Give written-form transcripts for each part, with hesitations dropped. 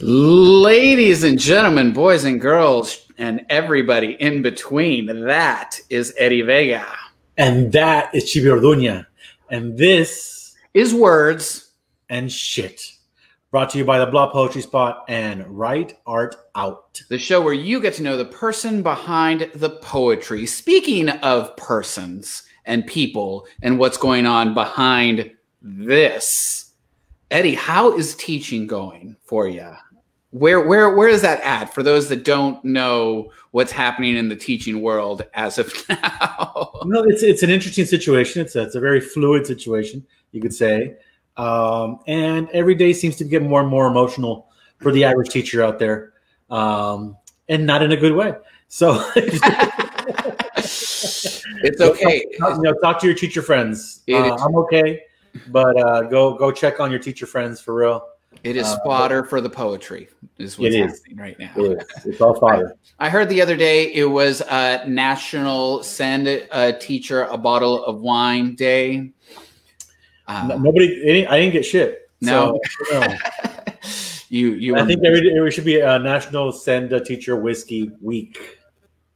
Ladies and gentlemen, boys and girls, and everybody in between, that is Eddie Vega. And that is Chibi Orduña. And this is Words and Shit. Brought to you by the Block Poetry Spot and Write Art Out. The show where you get to know the person behind the poetry. Speaking of persons and people and what's going on behind this, Eddie, how is teaching going for you? Where is that at for those that don't know what's happening in the teaching world as of now? No, it's an interesting situation. It's a very fluid situation, you could say. And every day seems to get more and more emotional for the average teacher out there, and not in a good way. So it's okay. Talk to your teacher friends. I'm okay, but go check on your teacher friends for real. It is fodder for the poetry, is what's happening right now. It's all fodder. I heard the other day it was National Send a Teacher a Bottle of Wine Day. I didn't get shit. No. So, I think there should be a National Send a Teacher Whiskey Week.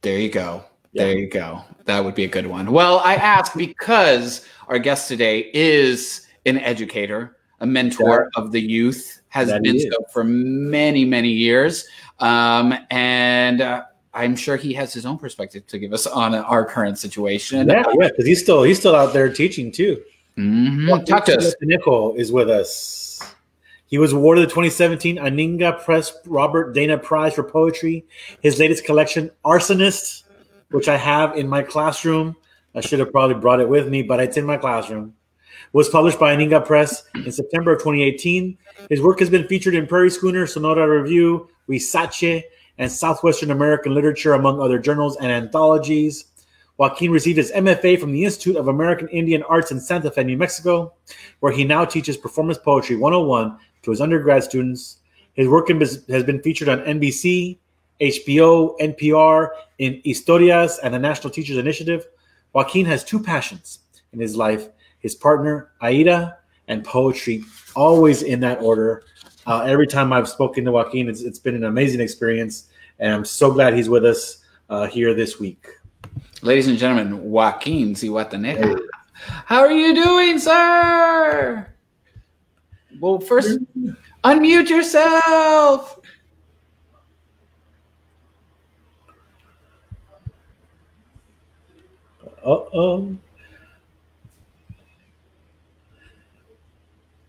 There you go. Yeah. There you go. That would be a good one. Well, I ask because our guest today is an educator, a mentor of the youth, has been so for many, many years. And I'm sure he has his own perspective to give us on our current situation. Yeah, because he's still out there teaching too. Mm-hmm. Talk to us. Zihuatanejo is with us. He was awarded the 2017 Anhinga Press-Robert Dana Prize for poetry. His latest collection, Arsonist, which I have in my classroom. I should have probably brought it with me, but it's in my classroom. Was published by Anhinga Press in September of 2018. His work has been featured in Prairie Schooner, Sonora Review, Huizache, and Southwestern American Literature, among other journals and anthologies. Joaquín received his MFA from the Institute of American Indian Arts in Santa Fe, New Mexico, where he now teaches Performance Poetry 101 to his undergrad students. His work has been featured on NBC, HBO, NPR, in Historias, and the National Teachers Initiative. Joaquín has two passions in his life: his partner, Aida, and poetry, always in that order. Every time I've spoken to Joaquín, it's been an amazing experience, and I'm so glad he's with us here this week. Ladies and gentlemen, Joaquín Zihuatanejo. How are you doing, sir? Well, first, unmute yourself. Uh-oh.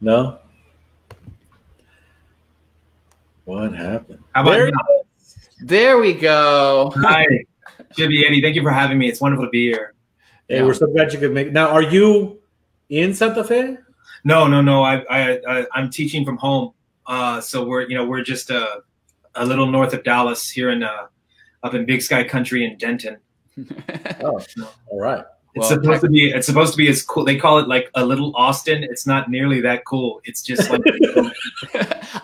No? What happened? How about there we go. Hi, Chibi, Eddie. Thank you for having me. It's wonderful to be here. Hey, we're so glad you could make it. Now, are you in Santa Fe? No. I'm teaching from home. So we're just a little north of Dallas here up in Big Sky Country in Denton. Oh, all right. It's supposed to be as cool. They call it like a little Austin. It's not nearly that cool. It's just like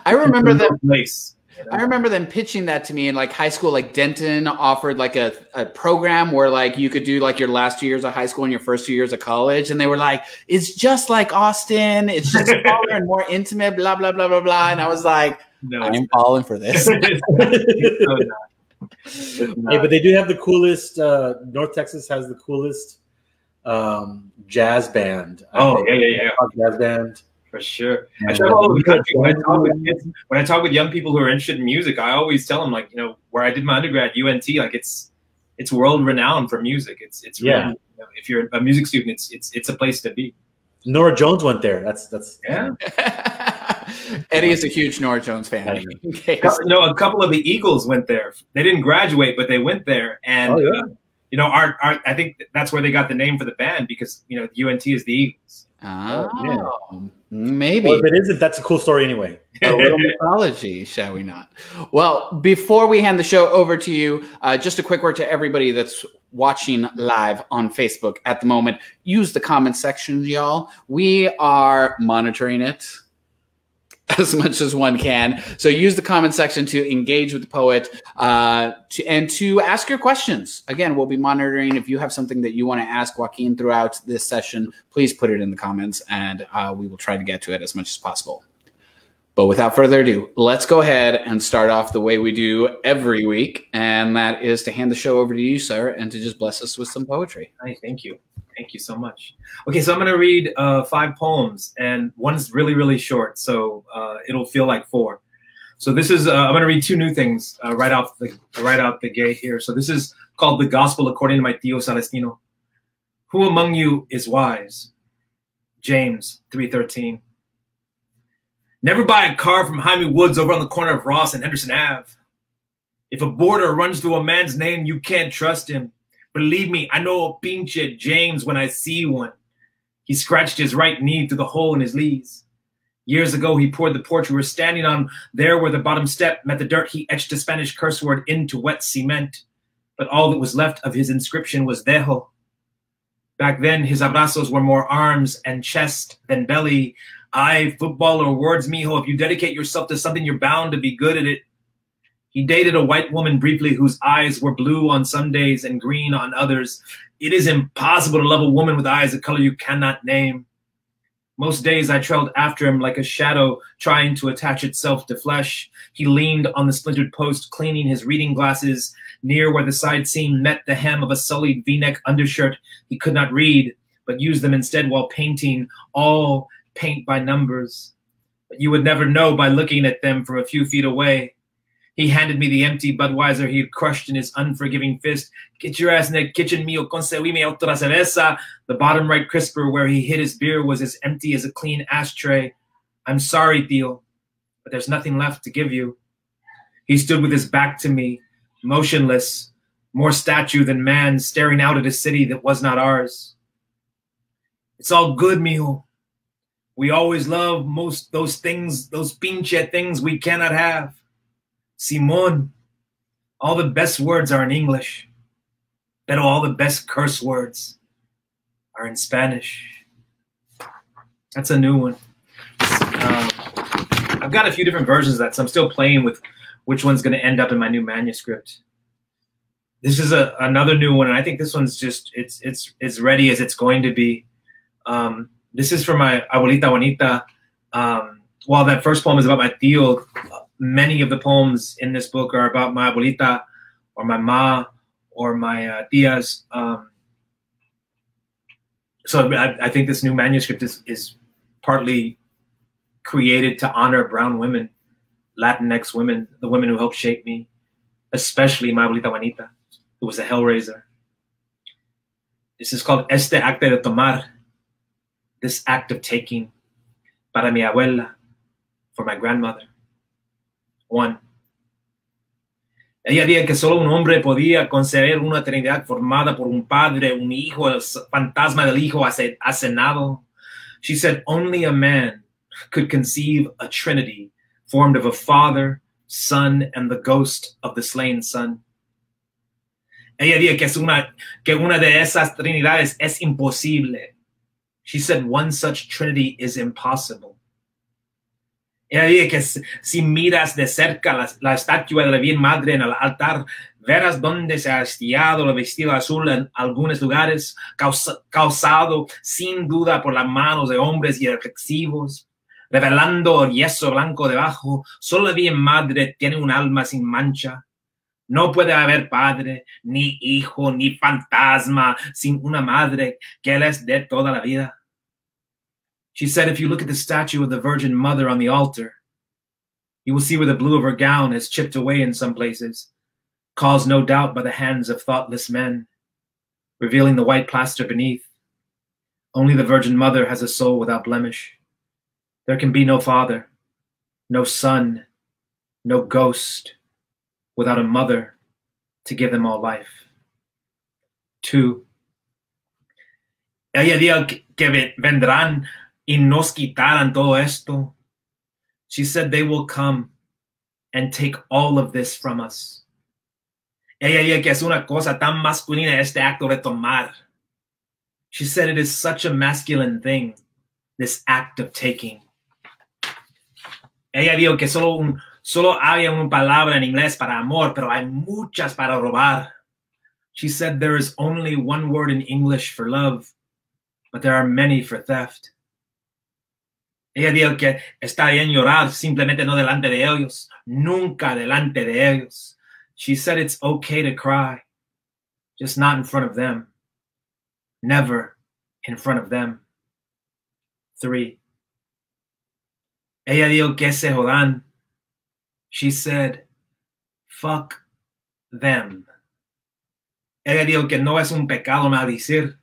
I remember that place. I remember them pitching that to me in like high school. Like Denton offered like a program where like you could do like your last 2 years of high school and your first 2 years of college, and they were like, "It's just like Austin. It's just smaller and more intimate." Blah blah blah blah blah. And I was like, "No, I'm falling for this." Hey, but they do have the coolest. North Texas has the coolest jazz band. Yeah. Jazz band. For sure. I travel all over the country. When I talk with young people who are interested in music, I always tell them, like, where I did my undergrad, UNT, like it's world renowned for music. It's really, if you're a music student, it's a place to be. Nora Jones went there. That's yeah. Eddie is a huge Nora Jones fan. No, a couple of the Eagles went there. They didn't graduate, but they went there, and I think that's where they got the name for the band, because UNT is the Eagles. Oh, maybe. Well, if it isn't, that's a cool story anyway. A little mythology, shall we not? Well, before we hand the show over to you, just a quick word to everybody that's watching live on Facebook at the moment. Use the comment section, y'all. We are monitoring it as much as one can. So use the comment section to engage with the poet and to ask your questions. Again, we'll be monitoring. If you have something that you want to ask Joaquín throughout this session, please put it in the comments, and we will try to get to it as much as possible. But without further ado, let's go ahead and start off the way we do every week, and that is to hand the show over to you, sir, and to just bless us with some poetry. Hi, thank you. Thank you so much. Okay, so I'm going to read 5 poems, and one's really, really short, so it'll feel like 4. So this is, I'm going to read 2 new things right out the gate here. So this is called The Gospel According to My Tío Celestino. Who among you is wise? James 3:13. Never buy a car from Jaime Woods over on the corner of Ross and Henderson Ave. If a border runs through a man's name, you can't trust him. Believe me, I know a pinche James when I see one. He scratched his right knee through the hole in his lees. Years ago, he poured the porch we were standing on there where the bottom step met the dirt. He etched a Spanish curse word into wet cement. But all that was left of his inscription was dejo. Back then, his abrazos were more arms and chest than belly. Aye, football or words, mijo. If you dedicate yourself to something, you're bound to be good at it. He dated a white woman briefly whose eyes were blue on some days and green on others. It is impossible to love a woman with eyes a color you cannot name. Most days I trailed after him like a shadow trying to attach itself to flesh. He leaned on the splintered post, cleaning his reading glasses near where the side seam met the hem of a sullied V-neck undershirt. He could not read, but used them instead while painting, all paint by numbers. But you would never know by looking at them from a few feet away. He handed me the empty Budweiser he had crushed in his unforgiving fist. Get your ass in the kitchen, mío, conseguime otra cerveza. The bottom right crisper where he hid his beer was as empty as a clean ashtray. I'm sorry, Theo, but there's nothing left to give you. He stood with his back to me, motionless, more statue than man, staring out at a city that was not ours. It's all good, mijo. We always love most those things, those pinche things we cannot have. Simón, all the best words are in English, but all the best curse words are in Spanish. That's a new one. I've got a few different versions of that, so I'm still playing with which one's going to end up in my new manuscript. This is another new one, and I think this one's just it's ready as it's going to be. This is for my abuelita bonita. While that first poem is about my tío, many of the poems in this book are about my abuelita or my ma or my tías. So I think this new manuscript is partly created to honor brown women, Latinx women, the women who helped shape me, especially my abuelita Juanita, who was a hellraiser. This is called Este Acto de Tomar, this act of taking, para mi abuela, for my grandmother. 1. Ella dijo que solo un hombre podía concebir una trinidad formada por un padre, un hijo, el fantasma del hijo asenado. She said only a man could conceive a trinity formed of a father, son, and the ghost of the slain son. Ella dijo que una de esas trinidades es imposible. She said one such trinity is impossible. Ella dice que si miras de cerca la estatua de la Virgen Madre en el altar, verás donde se ha estirado el vestido azul en algunos lugares, causado sin duda por las manos de hombres irreflexivos, revelando el yeso blanco debajo. Solo la Virgen Madre tiene un alma sin mancha. No puede haber padre, ni hijo, ni fantasma sin una madre que les dé toda la vida. She said, if you look at the statue of the Virgin Mother on the altar, you will see where the blue of her gown has chipped away in some places, caused no doubt by the hands of thoughtless men, revealing the white plaster beneath. Only the Virgin Mother has a soul without blemish. There can be no father, no son, no ghost, without a mother to give them all life. 2. Ella dijo que vendrán y nos quitarán todo esto. She said they will come and take all of this from us. Ella dijo que es una cosa tan masculina este acto de tomar. She said it is such a masculine thing, this act of taking. Ella dijo que solo hay una palabra en inglés para amor, pero hay muchas para robar. She said there is only one word in English for love, but there are many for theft. Ella dijo que está bien llorar, simplemente no delante de ellos, nunca delante de ellos. She said it's okay to cry, just not in front of them. Never in front of them. 3. Ella dijo que se jodan. She said, fuck them. Ella dijo que no es un pecado maldecir.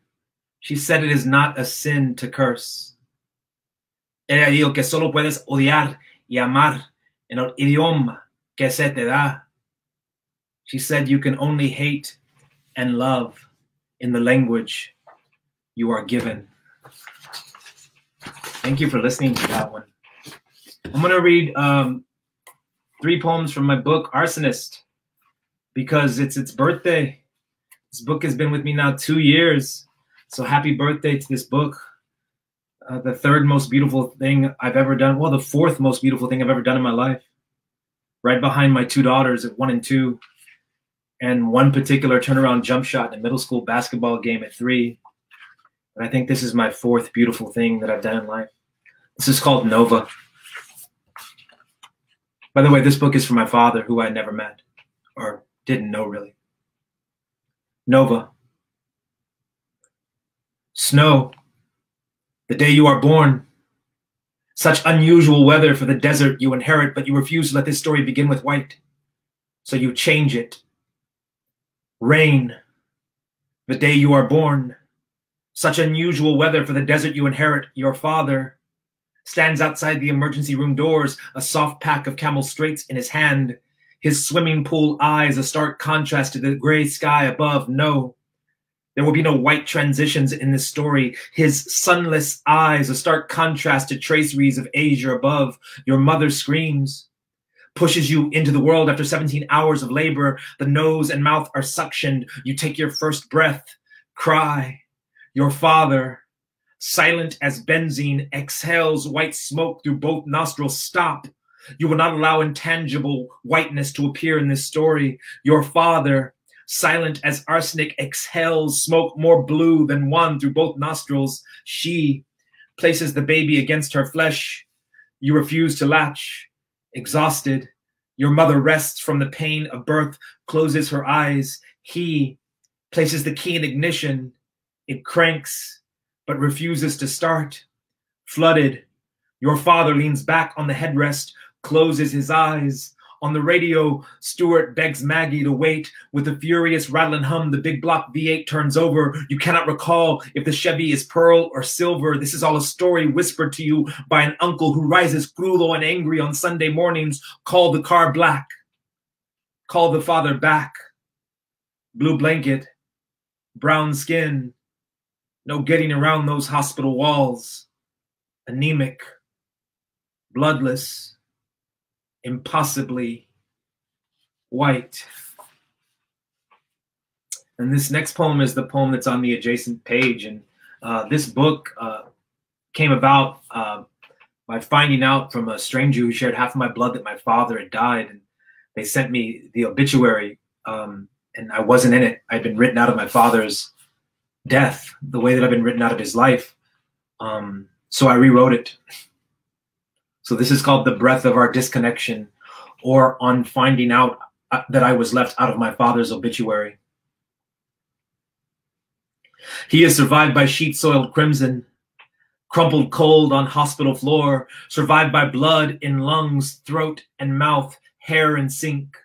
She said it is not a sin to curse. Ella dijo que solo puedes odiar y amar en el idioma que se te da. She said you can only hate and love in the language you are given. Thank you for listening to that one. I'm going to read 3 poems from my book, Arsonist, because it's its birthday. This book has been with me now 2 years. So happy birthday to this book. The 3rd most beautiful thing I've ever done. Well, the 4th most beautiful thing I've ever done in my life. Right behind my 2 daughters at 1 and 2. And one particular turnaround jump shot in a middle school basketball game at 3. And I think this is my 4th beautiful thing that I've done in life. This is called Nova. By the way, this book is for my father, who I never met, or didn't know really. Nova. Snow, the day you are born. Such unusual weather for the desert you inherit, but you refuse to let this story begin with white. So you change it. Rain, the day you are born. Such unusual weather for the desert you inherit. Your father stands outside the emergency room doors, a soft pack of Camel Straights in his hand. His swimming pool eyes a stark contrast to the gray sky above. No, there will be no white transitions in this story. His sunless eyes a stark contrast to traceries of Asia above. Your mother screams, pushes you into the world after 17 hours of labor. The nose and mouth are suctioned. You take your first breath, cry. Your father, silent as benzene, exhales white smoke through both nostrils. Stop. You will not allow intangible whiteness to appear in this story. Your father, silent as arsenic, exhales smoke more blue than one through both nostrils. She places the baby against her flesh. You refuse to latch. Exhausted, your mother rests from the pain of birth, closes her eyes. He places the key in ignition. It cranks, but refuses to start. Flooded, your father leans back on the headrest, closes his eyes. On the radio, Stewart begs Maggie to wait. With a furious rattle and hum, the big block V8 turns over. You cannot recall if the Chevy is pearl or silver. This is all a story whispered to you by an uncle who rises cruel and angry on Sunday mornings. Call the car black. Call the father back. Blue blanket, brown skin. No getting around those hospital walls. Anemic, bloodless, impossibly white. And this next poem is the poem that's on the adjacent page. And this book came about by finding out from a stranger who shared half of my blood that my father had died. And they sent me the obituary, and I wasn't in it. I'd been written out of my father's death, the way that I've been written out of his life. So I rewrote it. So this is called The Breath of Our Disconnection, or On Finding Out That I Was Left Out of My Father's Obituary. He is survived by sheet-soiled crimson, crumpled cold on hospital floor, survived by blood in lungs, throat and mouth, hair and sink,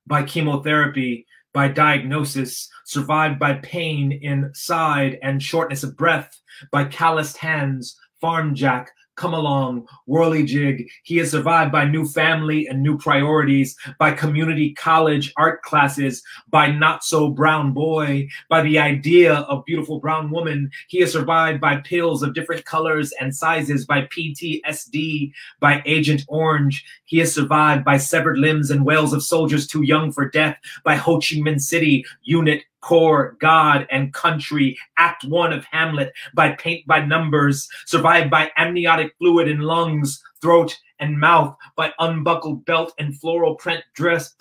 by chemotherapy, by diagnosis, survived by pain in side and shortness of breath, by calloused hands, farm jack, come along, whirly jig. He is survived by new family and new priorities, by community college art classes, by not so brown boy, by the idea of beautiful brown woman. He is survived by pills of different colors and sizes, by PTSD, by Agent Orange. He is survived by severed limbs and wails of soldiers too young for death, by Ho Chi Minh City, unit core, God and country, Act 1 of Hamlet, by paint by numbers, survived by amniotic fluid in lungs, throat, and mouth, by unbuckled belt and floral print dress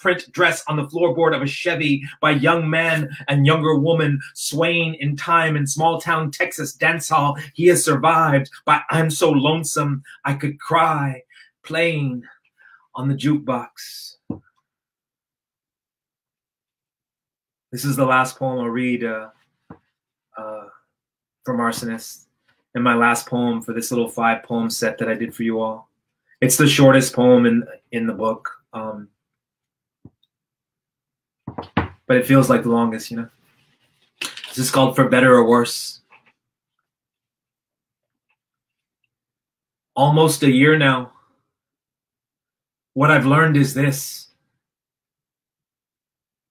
on the floorboard of a Chevy, by young man and younger woman swaying in time in small town Texas dance hall. He has survived by I'm so lonesome I could cry, playing on the jukebox. This is the last poem I'll read from Arsonist, and my last poem for this little 5-poem set that I did for you all. It's the shortest poem in the book, but it feels like the longest, you know. This is called For Better or Worse. Almost a year now. What I've learned is this.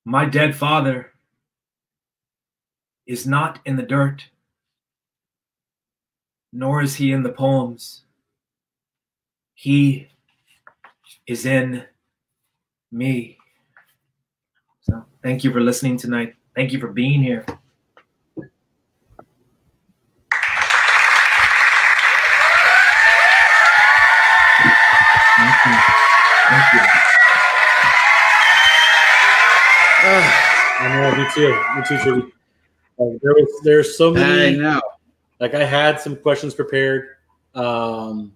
My dead father is not in the dirt, nor is he in the poems. He is in me. So thank you for listening tonight. Thank you for being here. Thank you. Thank you. I know, me too. Me too, Judy. There's so many. I know. Like, I had some questions prepared, and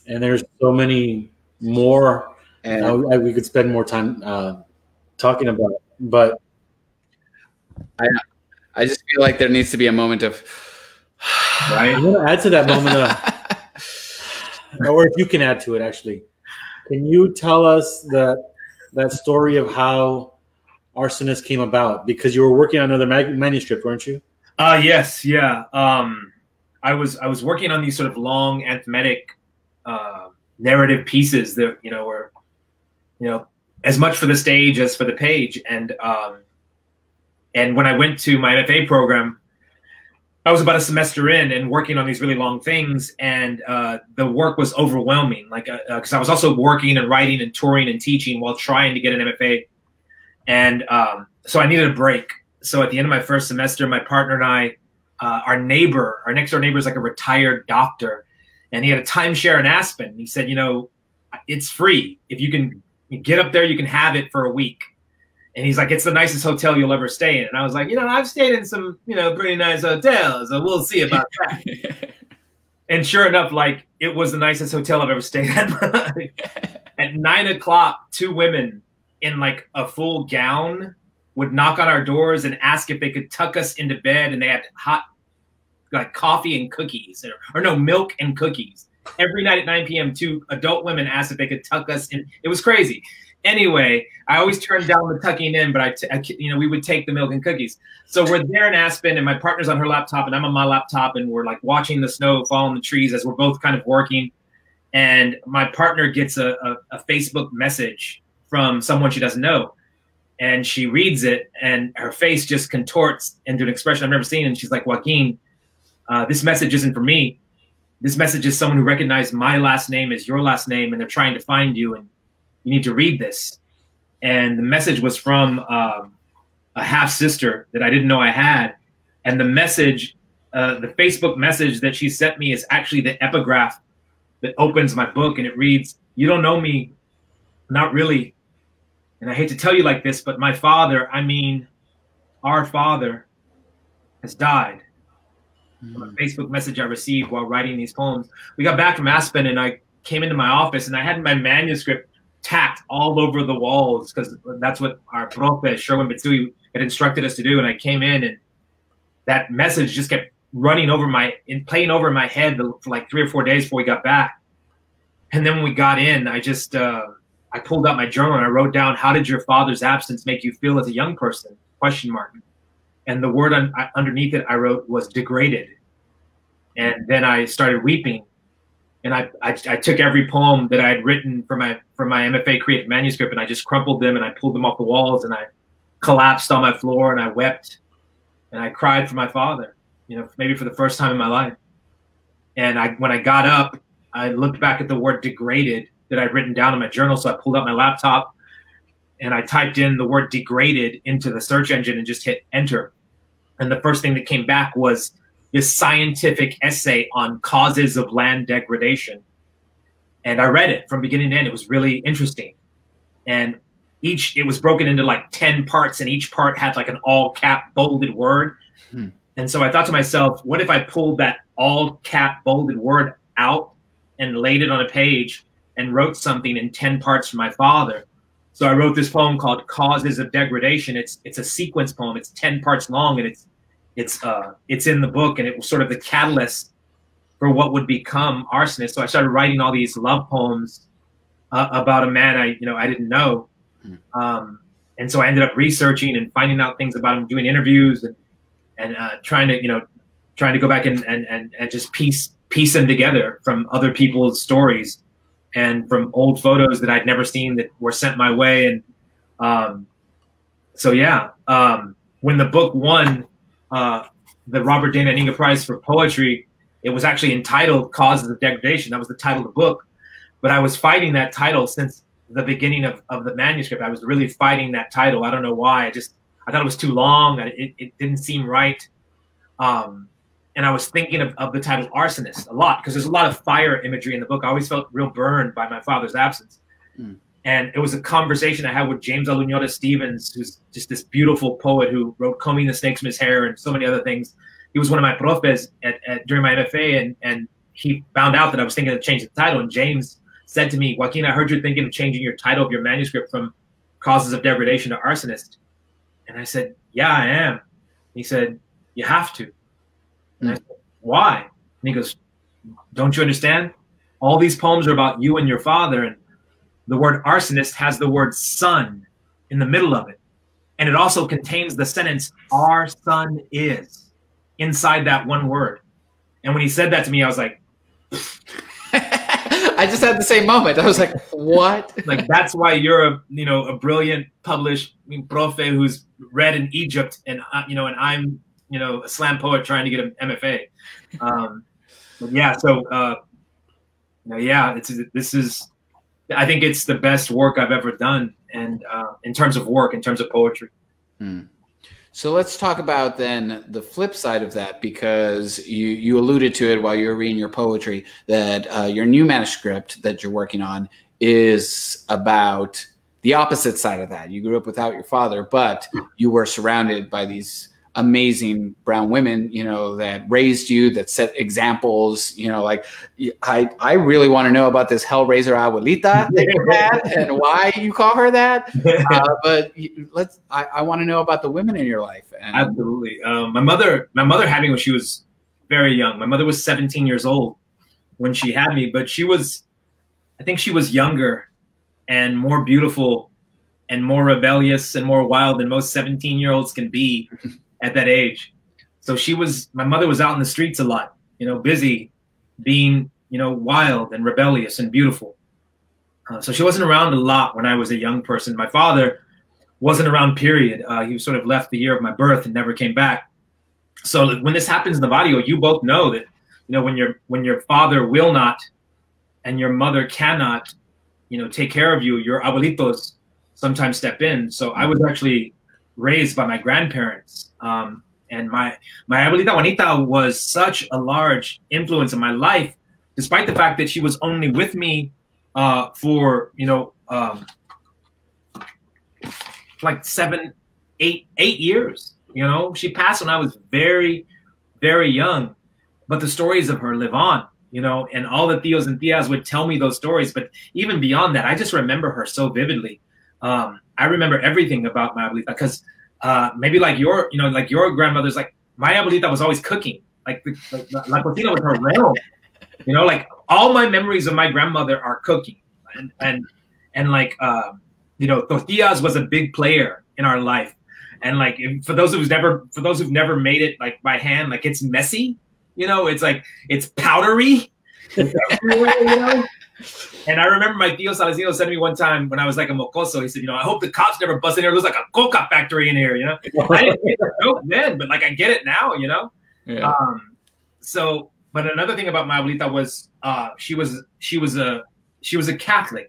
there's so many more we could spend more time talking about. But I just feel like there needs to be a moment of. Right. I'm going to add to that moment, or if you can add to it, actually. Can you tell us that story of how Arsonist came about? Because you were working on another manuscript, weren't you? Yes, yeah. I was working on these sort of long anthematic narrative pieces that were as much for the stage as for the page. And when I went to my MFA program, I was about a semester in and working on these really long things, and the work was overwhelming. Like, because I was also working and writing and touring and teaching while trying to get an MFA, and so I needed a break. So at the end of my first semester, my partner and I, our next door neighbor is like a retired doctor, and he had a timeshare in Aspen. He said, it's free. If you can get up there, you can have it for a week. And he's like, it's the nicest hotel you'll ever stay in. And I was like, I've stayed in some, pretty nice hotels. So we'll see about that. And sure enough, like, it was the nicest hotel I've ever stayed at. At 9 o'clock, 2 women in like a full gown would knock on our doors and ask if they could tuck us into bed. And they had hot, like, coffee and cookies, or no, milk and cookies. Every night at 9 p.m., 2 adult women asked if they could tuck us in. It was crazy. Anyway, I always turned down the tucking in, but we would take the milk and cookies. So we're there in Aspen, and my partner's on her laptop, and I'm on my laptop, and we're like watching the snow fall on the trees as we're both kind of working. And my partner gets a Facebook message from someone she doesn't know, and she reads it, and her face just contorts into an expression I've never seen. And she's like, Joaquin, this message isn't for me. This message is someone who recognized my last name as your last name, and they're trying to find you, and you need to read this. And the message was from a half-sister that I didn't know I had. And the message, the Facebook message that she sent me is actually the epigraph that opens my book. And it reads, you don't know me, not really. And I hate to tell you like this, but my father, I mean, our father, has died. A Facebook message I received while writing these poems. We got back from Aspen, and I came into my office, and I had my manuscript tacked all over the walls, because that's what our profe, Sherwin Bitsui, had instructed us to do. And I came in, and that message just kept playing over my head for like 3 or 4 days before we got back. And then when we got in, I just, I pulled out my journal and I wrote down, how did your father's absence make you feel as a young person? ? And the word underneath it I wrote was degraded. And then I started weeping. And I took every poem that I had written for my MFA creative manuscript, and I just crumpled them, and I pulled them off the walls, and I collapsed on my floor, and I wept, and I cried for my father, maybe for the first time in my life. And when I got up, I looked back at the word degraded that I'd written down in my journal. So I pulled out my laptop, and I typed in the word degraded into the search engine and just hit enter. And the first thing that came back was this scientific essay on causes of land degradation. And I read it from beginning to end. It was really interesting. And it was broken into like 10 parts, and each part had like an all cap bolded word. And so I thought to myself, what if I pulled that all cap bolded word out and laid it on a page and wrote something in 10 parts for my father? So I wrote this poem called Causes of Degradation. It's a sequence poem. It's 10 parts long, and it's in the book, and it was sort of the catalyst for what would become Arsonist. So I started writing all these love poems about a man I didn't know. And so I ended up researching and finding out things about him, doing interviews and trying to go back and just piece them together from other people's stories and from old photos that I'd never seen that were sent my way. And so yeah, when the book won the Robert Dana Anhinga Prize for poetry, it was actually entitled Causes of Degradation. That was the title of the book. But I was fighting that title since the beginning of the manuscript. I was really fighting that title. I don't know why. I thought it was too long. It didn't seem right. And I was thinking of the title Arsonist a lot, because there's a lot of fire imagery in the book. I always felt real burned by my father's absence. And it was a conversation I had with James Aluñola Stevens, who's just this beautiful poet who wrote Combing the Snakes from His Hair and so many other things. He was one of my profes during my MFA, and he found out that I was thinking of changing the title. And James said to me, Joaquin, I heard you're thinking of changing your title of your manuscript from Causes of Degradation to Arsonist. And I said, yeah, I am. And he said, you have to. And I said, why? And he goes, don't you understand? All these poems are about you and your father, and the word arsonist has the word son in the middle of it. And it also contains the sentence, our son is, inside that one word. And when he said that to me, I was like, I just had the same moment. I was like, what? Like, that's why you're a brilliant published profe who's read in Egypt, and and I'm a slam poet trying to get an MFA. But yeah, so yeah, this is, I think it's the best work I've ever done, and in terms of work, in terms of poetry. So let's talk about then the flip side of that, because you alluded to it while you were reading your poetry, that your new manuscript that you're working on is about the opposite side of that. You grew up without your father, but you were surrounded by these amazing brown women, that raised you, that set examples, like I really want to know about this Hellraiser abuelita that you had and why you call her that. But I want to know about the women in your life. And absolutely. My mother had me when she was very young. My mother was 17 years old when she had me, but I think she was younger and more beautiful and more rebellious and more wild than most 17-year-olds can be at that age. So my mother was out in the streets a lot, busy being, wild and rebellious and beautiful. So she wasn't around a lot when I was a young person. My father wasn't around, period. He sort of left the year of my birth and never came back. So when this happens in the barrio, you both know that, when your father will not and your mother cannot, take care of you, your abuelitos sometimes step in. So I was actually raised by my grandparents. And my abuelita Juanita was such a large influence in my life, despite the fact that she was only with me for like 8 years. She passed when I was very, very young, but the stories of her live on. And all the tios and tias would tell me those stories. But even beyond that, I just remember her so vividly. I remember everything about my abuelita, because maybe like your grandmother's, like my abuelita was always cooking. Like la cocina was her realm. Like all my memories of my grandmother are cooking, and like tortillas was a big player in our life. And like for those who've never made it like by hand, like it's messy. It's like it's powdery. It's everywhere, And I remember my tío Salazino said to me one time when I was like a mocoso, he said, I hope the cops never bust in here. It looks like a coca factory in here, I didn't get the joke then, but like I get it now, Yeah. But another thing about my abuelita was she was a Catholic.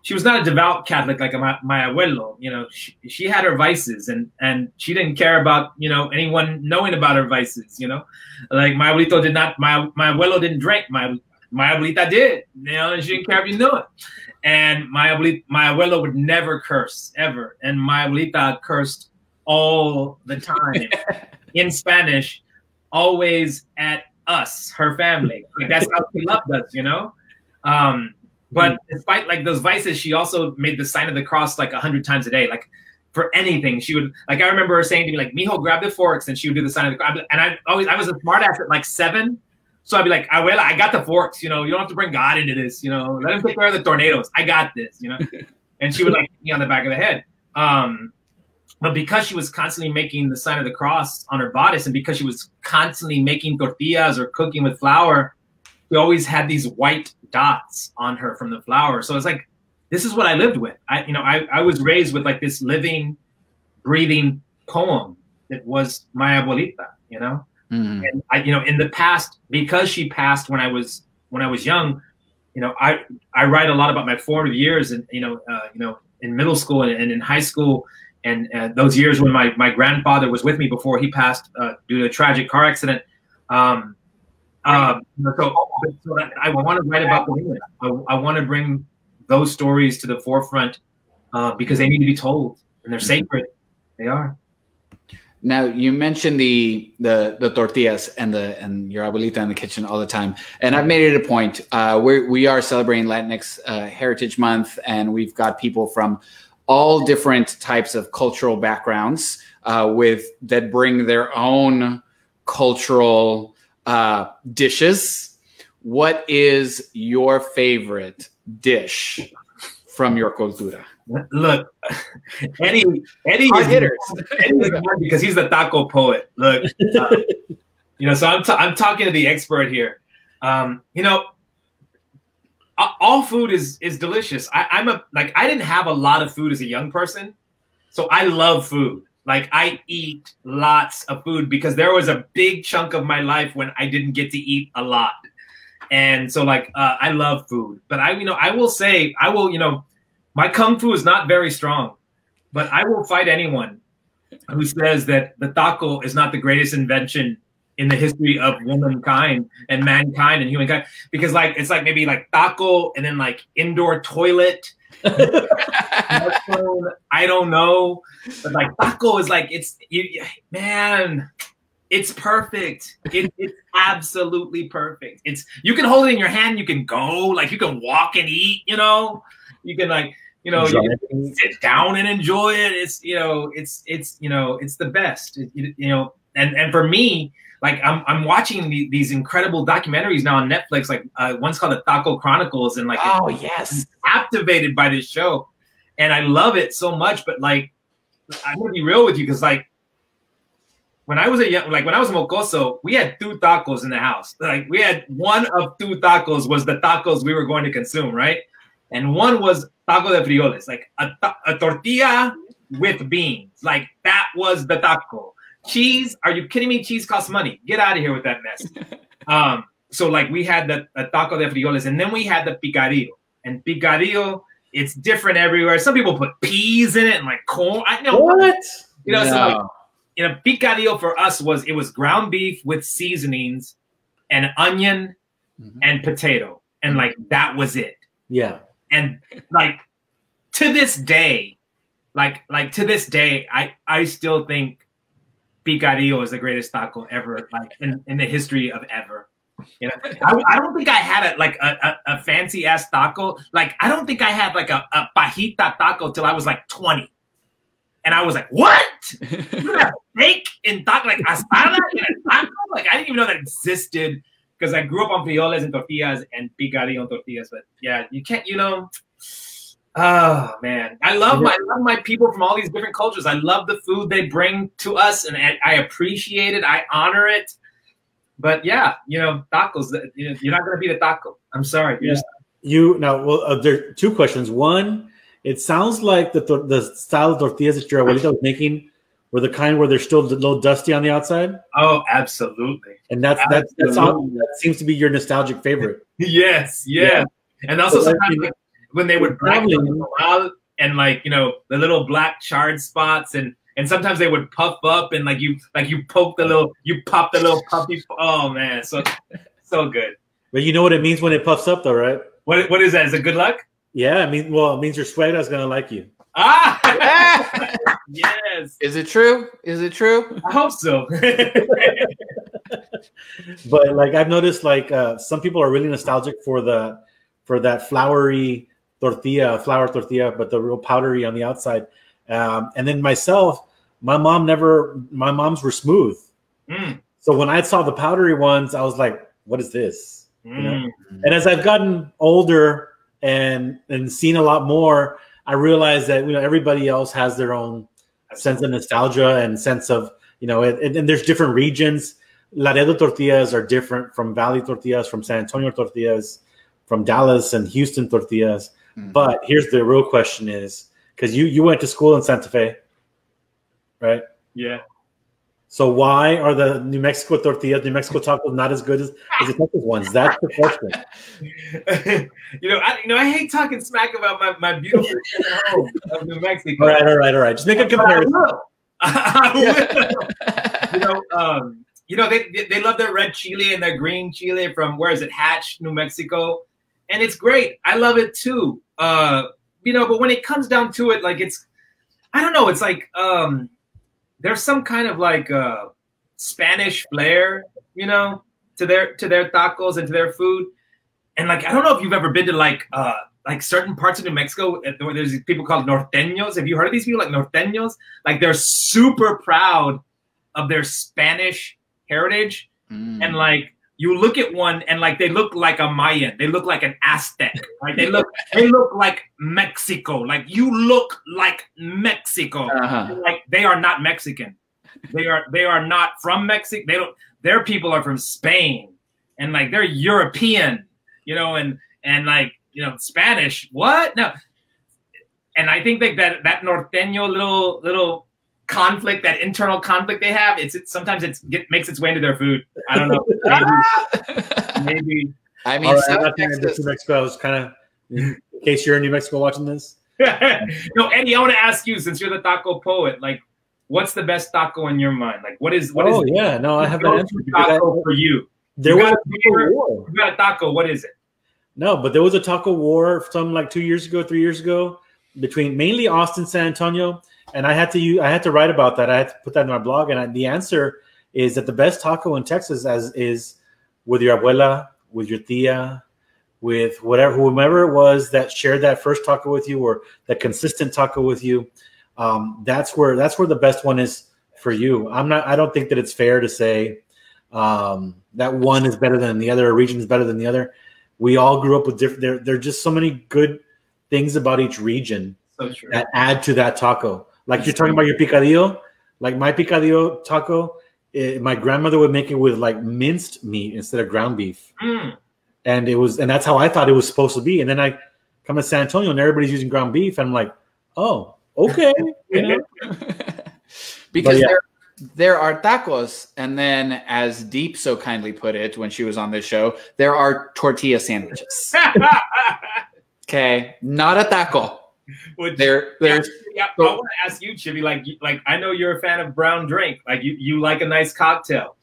she was not a devout Catholic like my abuelo. You know, she had her vices, and she didn't care about, you know, anyone knowing about her vices. You know, like my abuelito did not. My abuelo didn't drink. My abuelita did. You know, and she didn't care if you knew it. And my abuelo would never curse ever, and my abuelita cursed all the time in Spanish, always at us, her family. Like, that's how she loved us, you know. But despite like those vices, she also made the sign of the cross like 100 times a day. Like for anything, she would, like, I remember her saying to me like, "Mijo, grab the forks," and she would do the sign of the cross. And I was a smart ass at like 7. So I'd be like, "Abuela, I got the forks, you know, you don't have to bring God into this, you know, let him take care of the tornadoes. I got this, you know." And she would like hit me on the back of the head. But because she was constantly making the sign of the cross on her bodice, and because she was constantly making tortillas or cooking with flour, we always had these white dots on her from the flour. So it's like, this is what I lived with. I was raised with like this living, breathing poem that was my abuelita, you know. Mm-hmm. And I, you know, in the past, because she passed when I was young, you know, I write a lot about my formative years, and you know, in middle school and in high school, and those years when my grandfather was with me before he passed due to a tragic car accident. So I want to write about the women. I want to bring those stories to the forefront because they need to be told, and they're sacred. They are. Now you mentioned the tortillas and your abuelita in the kitchen all the time, and I've made it a point. We are celebrating Latinx Heritage Month, and we've got people from all different types of cultural backgrounds that bring their own cultural dishes. What is your favorite dish from your cultura? Look, Eddie is hitters. Eddie is because he's the taco poet. Look, you know, so I'm talking to the expert here. You know, all food is delicious. I didn't have a lot of food as a young person, so I love food. Like, I eat lots of food because there was a big chunk of my life when I didn't get to eat a lot. And so like, I love food, but I will say, you know, my Kung Fu is not very strong, but I will fight anyone who says that the taco is not the greatest invention in the history of womankind and mankind and humankind, because like, it's like maybe like taco and then like indoor toilet. I don't know, but like taco is like, man, it's perfect. It's absolutely perfect. You can hold it in your hand, you can go, like you can walk and eat, you know, you can like, you know, you can sit down and enjoy it. It's, you know, it's the best, you know, and for me, like I'm watching these incredible documentaries now on Netflix, like one's called The Taco Chronicles, and like, oh yes, I'm captivated by this show, and I love it so much. But like, I'm gonna be real with you, because like when I was a mocoso, we had 2 tacos in the house. Like, we had one of 2 tacos was the tacos we were going to consume, right? And one was taco de frijoles, like a tortilla with beans. Like, that was the taco. Cheese? Are you kidding me? Cheese costs money. Get out of here with that mess. So like, we had the taco de frijoles, and then we had the picadillo. And picadillo, it's different everywhere. Some people put peas in it and like corn. I know what? You know, no. So like, you know, picadillo for us was ground beef with seasonings and onion and potato, and like, that was it. Yeah. And like, to this day, I still think picadillo is the greatest taco ever, like in the history of ever. You know, I don't think I had a fancy ass taco. Like, I don't think I had like a pajita taco till I was like 20. And I was like, what? You have steak in taco, like asada in a taco? Like, I didn't even know that existed, because I grew up on frijoles and tortillas and picadillo and tortillas. But yeah, you can't, you know. Oh man, I love my people from all these different cultures. I love the food they bring to us, and I appreciate it. I honor it. But yeah, you know, tacos. You know, you're not gonna beat a taco. I'm sorry. Yeah. There are 2 questions. One, it sounds like the style of tortillas that your abuelita was making were the kind where they're still a little dusty on the outside. Oh, absolutely. And that seems to be your nostalgic favorite. Yes, yeah. And also sometimes, like, when they would black them out and like, you know, the little black charred spots and sometimes they would puff up and you pop the little puppy. Oh man, so good. But you know what it means when it puffs up though, right? What is that? Is it good luck? Yeah, I mean, well, it means your suegra's gonna like you. Ah, yes. Is it true? Is it true? I hope so. But like I've noticed, like some people are really nostalgic for that floury tortilla, flour tortilla, but the real powdery on the outside. And then myself, my moms were smooth. So when I saw the powdery ones, I was like, "What is this?" You know? And as I've gotten older and seen a lot more, I realized that, you know, everybody else has their own sense of nostalgia and sense of, you know, and there's different regions. Laredo tortillas are different from Valley tortillas, from San Antonio tortillas, from Dallas and Houston tortillas. But here's the real question is, because you went to school in Santa Fe, right? Yeah. So why are the New Mexico tortillas, New Mexico tacos not as good as the Texas ones? That's the question. I hate talking smack about my beautiful home of New Mexico. All right. Just make a comparison. They love their red chili and their green chili from, where is it, Hatch, New Mexico, and it's great. I love it too. But when it comes down to it, like I don't know. It's like there's some kind of like Spanish flair, you know, to their tacos and to their food. And like, I don't know if you've ever been to like certain parts of New Mexico where there's these people called norteños. Have you heard of these people, like norteños? Like they're super proud of their Spanish heritage. And like you look at one and like they look like a Mayan, they look like an Aztec, right? They look like Mexico. Like you look like Mexico. Like they are not Mexican. They are not from Mexico. Their people are from Spain, and like they're European, you know, and like, you know, Spanish. What? No. And I think like that norteño little conflict, that internal conflict they have, sometimes makes its way into their food. I don't know. Maybe. I mean, New Mexico. I was kind of, in case you're in New Mexico watching this. No, Eddie, I want to ask you, since you're the taco poet, like, what's the best taco in your mind? Like, what is? Yeah, no, I have an answer taco for you. You got a taco. What is it? No, but there was a taco war some like 2 years ago, 3 years ago, between mainly Austin, San Antonio. And I had to write about that. I had to put that in my blog. And the answer is that the best taco in Texas is with your abuela, with your tia, with whomever it was that shared that first taco with you, or that consistent taco with you. That's where the best one is for you. I don't think that it's fair to say that one is better than the other, a region is better than the other. We all grew up with different. There are just so many good things about each region that add to that taco. Like you're talking about your picadillo, like my picadillo taco, my grandmother would make it with like minced meat instead of ground beef. And that's how I thought it was supposed to be. And then I come to San Antonio and everybody's using ground beef. And I'm like, oh, okay. You know? Because there are tacos. And then, as Deep so kindly put it when she was on this show, there are tortilla sandwiches. Okay. Not a taco. I want to ask you, Chibi, like I know you're a fan of brown drink. Like you like a nice cocktail.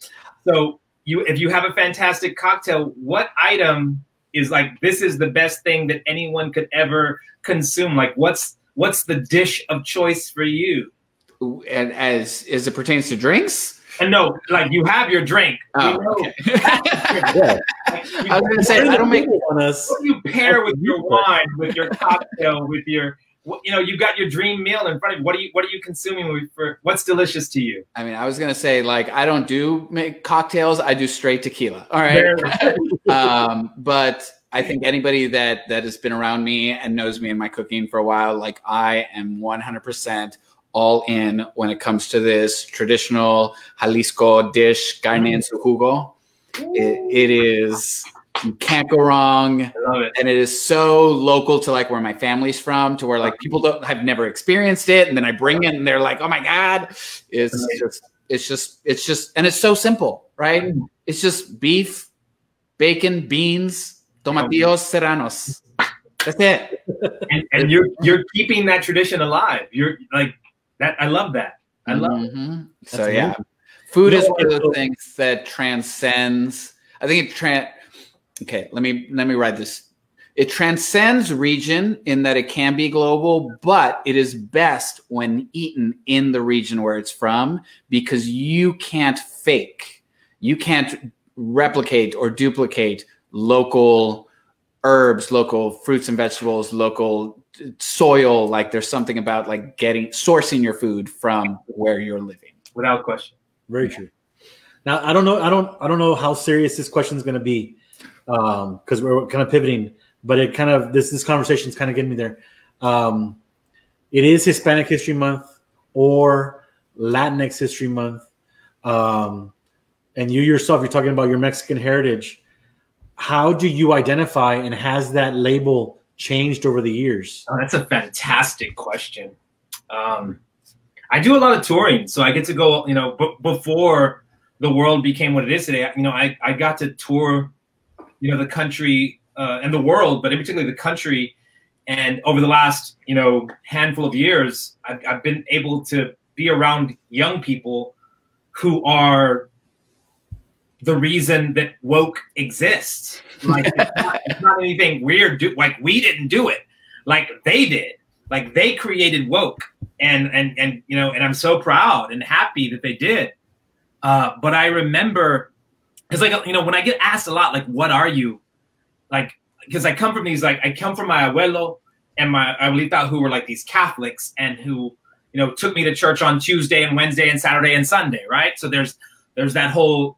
So if you have a fantastic cocktail, what item is like, this is the best thing that anyone could ever consume? Like what's the dish of choice for you? And as it pertains to drinks? And no, like you have your drink. Okay. I was going to say, I don't make on us. What do you pair with your wine, with your cocktail, with your, you know, you've got your dream meal in front of you. What are you consuming for? What's delicious to you? I mean, I was going to say, like, I don't make cocktails. I do straight tequila. All right. But I think anybody that has been around me and knows me and my cooking for a while, like I am 100% all in when it comes to this traditional Jalisco dish, carne en su jugo. It is, you can't go wrong. I love it. And it is so local to like where my family's from, to where like people have never experienced it. And then I bring it and they're like, oh my God. It's just, and it's so simple, right? It's just beef, bacon, beans, tomatillos serranos. That's it. And you're keeping that tradition alive. You're like that. I love that. I love it. So yeah, food is one of those things that transcends. I think okay, let me write this. It transcends region in that it can be global, but it is best when eaten in the region where it's from, because you can't replicate or duplicate local herbs, local fruits and vegetables, local soil. Like there's something about like sourcing your food from where you're living. Without question. Very true. Now, I don't know how serious this question is going to be, because we're kind of pivoting, but it kind of, this conversation is kind of getting me there. It is Hispanic History Month or Latinx History Month. And you yourself, you're talking about your Mexican heritage. How do you identify, and has that label changed over the years? Oh, that's a fantastic question. I do a lot of touring, so I get to go, before the world became what it is today, I got to tour, the country and the world, but in particular the country. And over the last, handful of years, I've been able to be around young people who are the reason that woke exists. Like it's not anything weird. Like we didn't do it. Like they did. Like they created woke, and I'm so proud and happy that they did. But I remember, because when I get asked a lot, like, what are you? Like, because I come from I come from my abuelo and my abuelita, who were like these Catholics and who, took me to church on Tuesday and Wednesday and Saturday and Sunday, right? So there's that whole,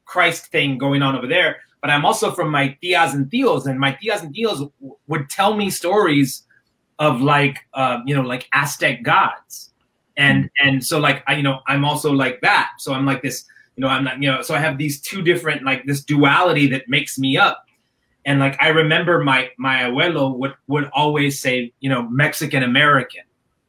Christ thing going on over there. But I'm also from my tias and tios, and my tias and tios would tell me stories of like Aztec gods. And so like, I'm also like that. So I'm like this, I'm not, so I have these two different, like this duality that makes me up. And like, I remember my abuelo would always say, Mexican American.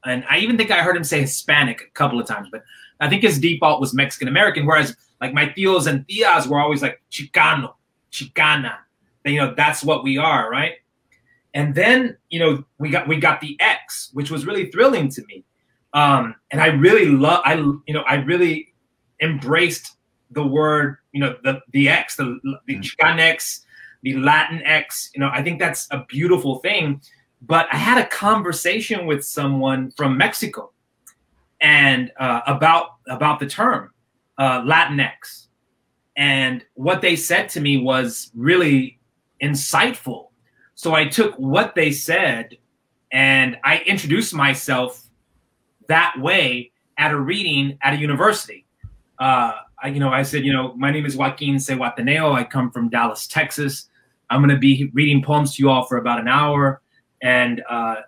And I even think I heard him say Hispanic a couple of times, but I think his default was Mexican American. Whereas like my tios and tias were always like Chicano, Chicana. And, that's what we are, right? And then, we got the X, which was really thrilling to me. And I really I really embraced the word, the X, the Chicanx, the Latin X. I think that's a beautiful thing. But I had a conversation with someone from Mexico and about the term Latinx. And what they said to me was really insightful. So I took what they said and I introduced myself that way at a reading at a university. I said, my name is Joaquín Zihuatanejo. I come from Dallas, Texas. I'm going to be reading poems to you all for about an hour. And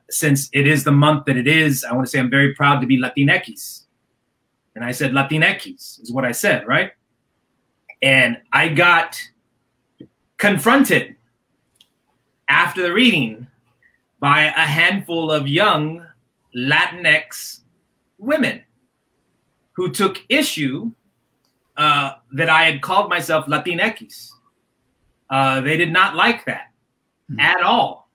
since it is the month that it is, I want to say I'm very proud to be Latinx. And I said, Latinx is what I said, right? And I got confronted after the reading by a handful of young Latinx women who took issue that I had called myself Latinx. They did not like that at all,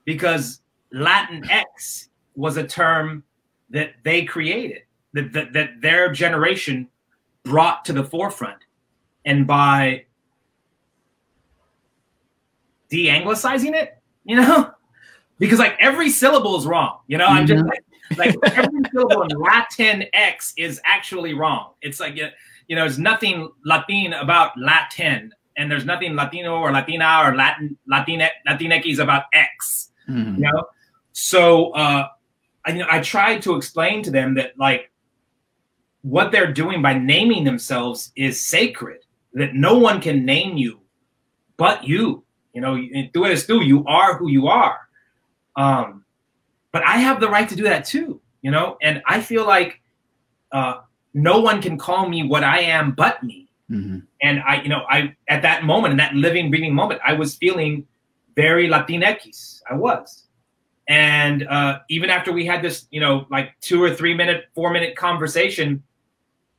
because Latinx was a term that they created, that their generation brought to the forefront. And by de-anglicizing it, because like every syllable is wrong, I'm just like every syllable in Latin X is actually wrong. It's like, there's nothing Latin about Latin, and there's nothing Latino or Latina or Latinx about X, So I tried to explain to them that like what they're doing by naming themselves is sacred, that no one can name you but you. Tú eres tú, you are who you are. But I have the right to do that too, and I feel like no one can call me what I am but me. Mm-hmm. And I at that moment, in that living, breathing moment, I was feeling very Latinx. I was. And even after we had this, like 2 or 3 minute, 4 minute conversation,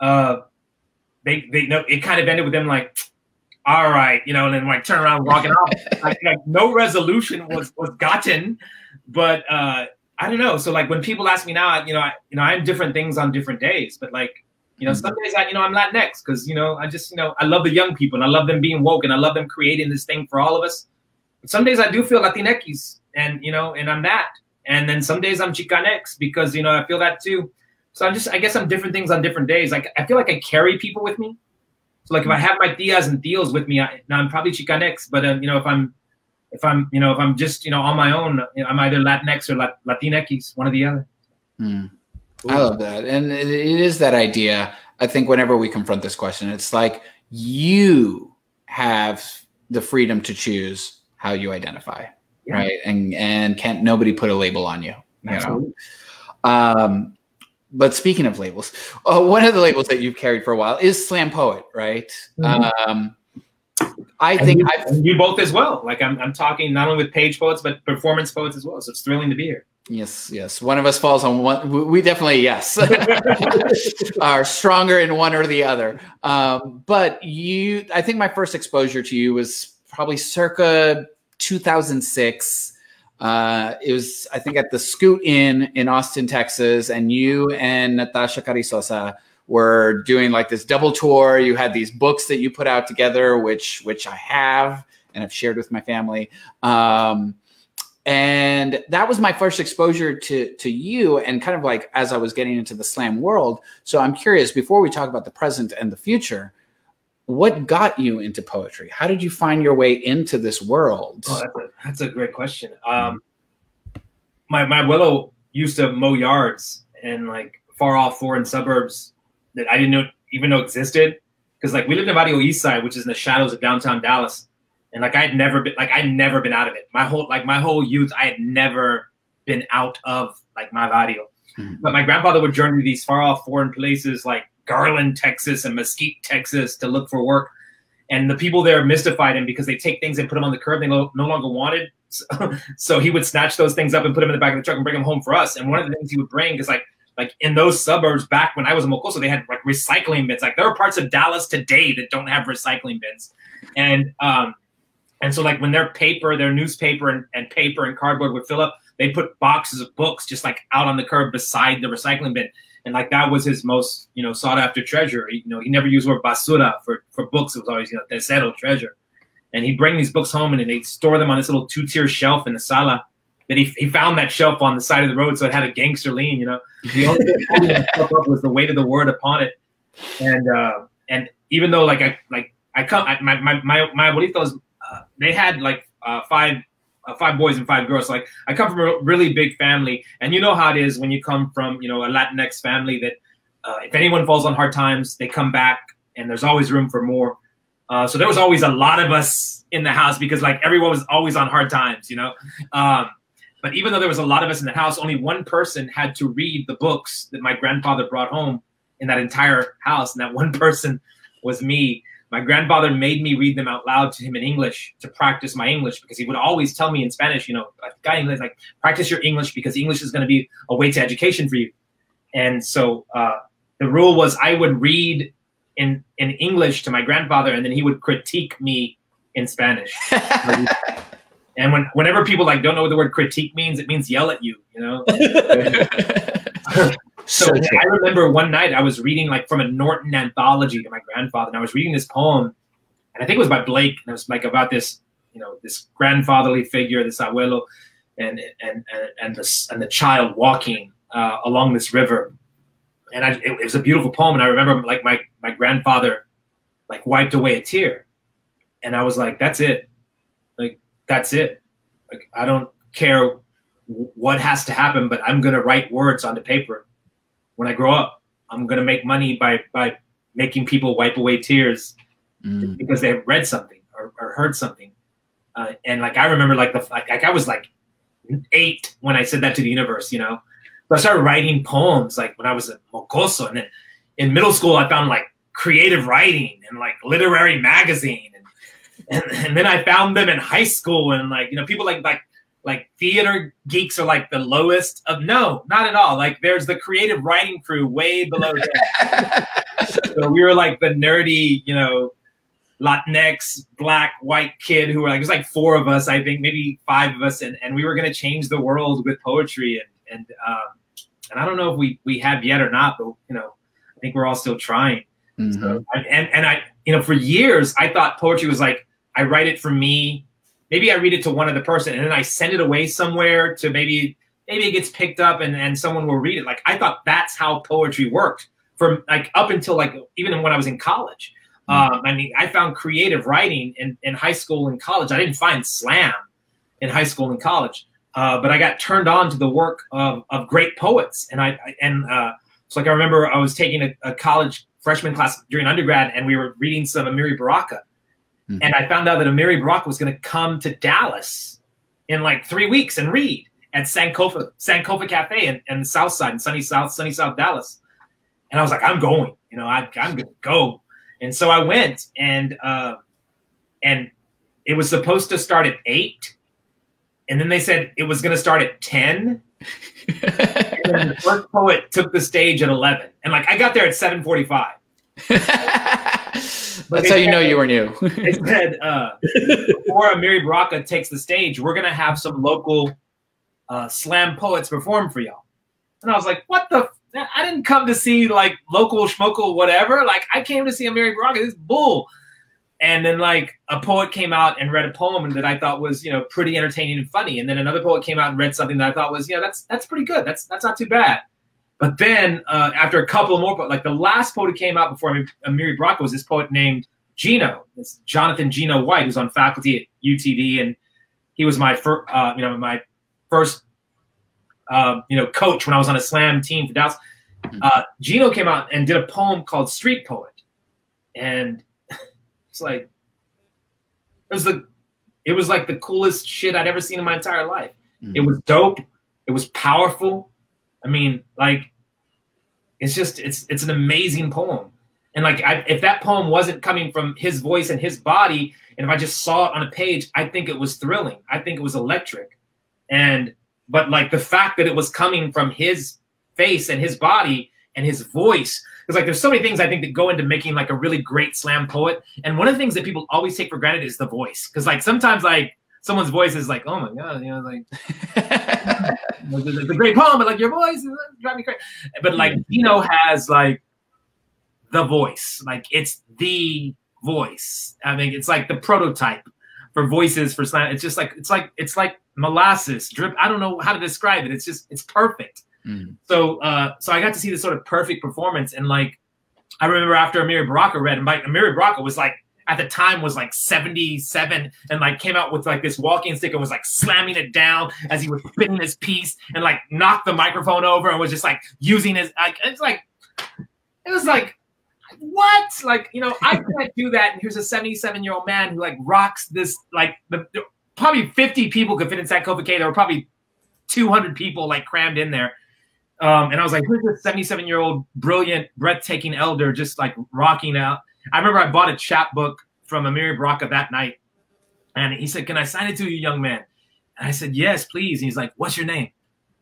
they it kind of ended with them like, all right, you know, and then like turn around and walking off. Like no resolution was gotten, but I don't know. So like when people ask me now, I'm different things on different days, but like, you know, some days I'm Latinx because, you know, I just, you know, I love the young people and I love them being woke and I love them creating this thing for all of us. But some days I do feel Latinx and, you know, and I'm that. And then some days I'm Chicanx because, you know, I feel that too. So I guess I'm different things on different days. Like I feel like I carry people with me. So like if I have my tias and tios with me, now I'm probably Chicanx. But you know, if I'm just, you know, on my own, you know, I'm either Latinx or Latinx, one or the other. I love that, and it is that idea. I think whenever we confront this question, it's like you have the freedom to choose how you identify, right? And can't nobody put a label on you. You know. But speaking of labels, one of the labels that you've carried for a while is slam poet, right? I think you both as well. Like I'm talking not only with page poets, but performance poets as well. So it's thrilling to be here. Yes. One of us falls on one. We definitely, yes, are stronger in one or the other. But I think my first exposure to you was probably circa 2006. It was, I think, at the Scoot Inn in Austin, Texas, and you and Natasha Carrizosa were doing like this double tour. You had these books that you put out together, which I have and I've shared with my family. And that was my first exposure to you and kind of like as I was getting into the slam world. So I'm curious, before we talk about the present and the future, what got you into poetry? How did you find your way into this world? Oh, that's a great question. My abuelo used to mow yards in like far off foreign suburbs that I didn't even know existed. Because like we lived in Barrio East Side, which is in the shadows of downtown Dallas. And like I'd never been out of it. My whole youth, I had never been out of like my barrio. But my grandfather would journey to these far off foreign places like Garland, Texas and Mesquite, Texas to look for work. And the people there mystified him because they take things and put them on the curb they no longer wanted. So he would snatch those things up and put them in the back of the truck and bring them home for us. And one of the things he would bring is like in those suburbs back when I was in Mocoso, they had like recycling bins. Like there are parts of Dallas today that don't have recycling bins. And so like when their newspaper and paper and cardboard would fill up, they'd put boxes of books just like out on the curb beside the recycling bin. And like that was his most, you know, sought after treasure. You know, he never used the word basura for books. It was always, you know, tesoro, treasure. And he'd bring these books home and they'd store them on this little 2-tier shelf in the sala. That he found that shelf on the side of the road, so it had a gangster lean, you know. The only thing holding that shelf up was the weight of the word upon it. And even though like my abuelitos, they had like five boys and 5 girls. So like I come from a really big family, and you know how it is when you come from, you know, a Latinx family that if anyone falls on hard times, they come back, and there's always room for more. So there was always a lot of us in the house because like everyone was always on hard times, you know. But even though there was a lot of us in the house, only one person had to read the books that my grandfather brought home in that entire house, and that one person was me. My grandfather made me read them out loud to him in English to practice my English, because he would always tell me in Spanish, you know, like practice your English because English is going to be a way to education for you. And so the rule was I would read in English to my grandfather, and then he would critique me in Spanish. And whenever people like don't know what the word critique means, it means yell at you, you know. So I remember one night I was reading like from a Norton anthology to my grandfather, and I was reading this poem, and I think it was by Blake, and it was like about this, you know, this grandfatherly figure, this abuelo, and the child walking along this river, and it was a beautiful poem, and I remember like my grandfather like wiped away a tear, and I was like, that's it, like that's it, like I don't care what has to happen, but I'm gonna write words onto paper. When I grow up, I'm going to make money by making people wipe away tears because they have read something or heard something. And like, I remember like I was like 8 when I said that to the universe, you know. So I started writing poems like when I was at Mocoso. And then in middle school, I found like creative writing and like literary magazine. And then I found them in high school, and like, you know, people like theater geeks are like the lowest of, no, not at all. Like there's the creative writing crew way below them. So we were like the nerdy, you know, Latinx, black, white kid who were like, it was like 4 of us, I think, maybe 5 of us, and we were going to change the world with poetry, and I don't know if we have yet or not, but you know, I think we're all still trying. Mm-hmm. So, and I, you know, for years I thought poetry was like, I write it for me, maybe I read it to one other person, and then I send it away somewhere to maybe it gets picked up and someone will read it. Like I thought that's how poetry worked for like up until like even when I was in college. I mean, I found creative writing in high school and college. I didn't find slam in high school and college, but I got turned on to the work of great poets. And so like I remember I was taking a college freshman class during undergrad, and we were reading some Amiri Baraka. Mm-hmm. And I found out that Amiri Baraka was going to come to Dallas in like 3 weeks and read at Sankofa Cafe in the South Side, in sunny South Dallas. And I was like, I'm going, you know, I'm going to go. And so I went, and it was supposed to start at 8, and then they said it was going to start at 10. And then the first poet took the stage at 11, and like I got there at 7:45. That's how you know you were new. They said before Amiri Baraka takes the stage, we're going to have some local slam poets perform for y'all. And I was like, what the? I didn't come to see like local schmokel whatever. Like I came to see Amiri Baraka. This is bull. And then like a poet came out and read a poem that I thought was, you know, pretty entertaining and funny. And then another poet came out and read something that I thought was, you know, that's pretty good. That's not too bad. But then after a couple more, like the last poet who came out before Amiri Baraka was this poet named Gino. It's Jonathan Gino White, who's on faculty at UTD, and he was my first, coach when I was on a slam team for Dallas. Gino came out and did a poem called Street Poet. And it's like, it was like the coolest shit I'd ever seen in my entire life. Mm-hmm. It was dope. It was powerful. I mean, like, it's an amazing poem. And like, if that poem wasn't coming from his voice and his body, and if I just saw it on a page, I think it was thrilling. I think it was electric. But like the fact that it was coming from his face and his body and his voice, because like there's so many things I think that go into making like a really great slam poet. And one of the things that people always take for granted is the voice. Because like sometimes like someone's voice is like, oh my God, you know, like it's a great poem, but like your voice is driving me crazy. But like Gino has like the voice, like it's the voice. I mean, it's like the prototype for voices for slam. It's just like it's like molasses drip. I don't know how to describe it. It's perfect. Mm-hmm. So I got to see this sort of perfect performance. And like I remember after Amiri Baraka read, and Amiri Baraka was like at the time was like 77 and like came out with like this walking stick and was like slamming it down as he was spitting his piece and like knocked the microphone over and was just like using his like it was like what? Like, you know, I can't do that. And here's a 77-year-old man who like rocks this, like probably 50 people could fit in Sankofa K. There were probably 200 people like crammed in there. And I was like, who's this 77-year-old brilliant, breathtaking elder just like rocking out? I remember I bought a chapbook from Amiri Baraka that night. And he said, can I sign it to you, young man? And I said, yes, please. And he's like, what's your name?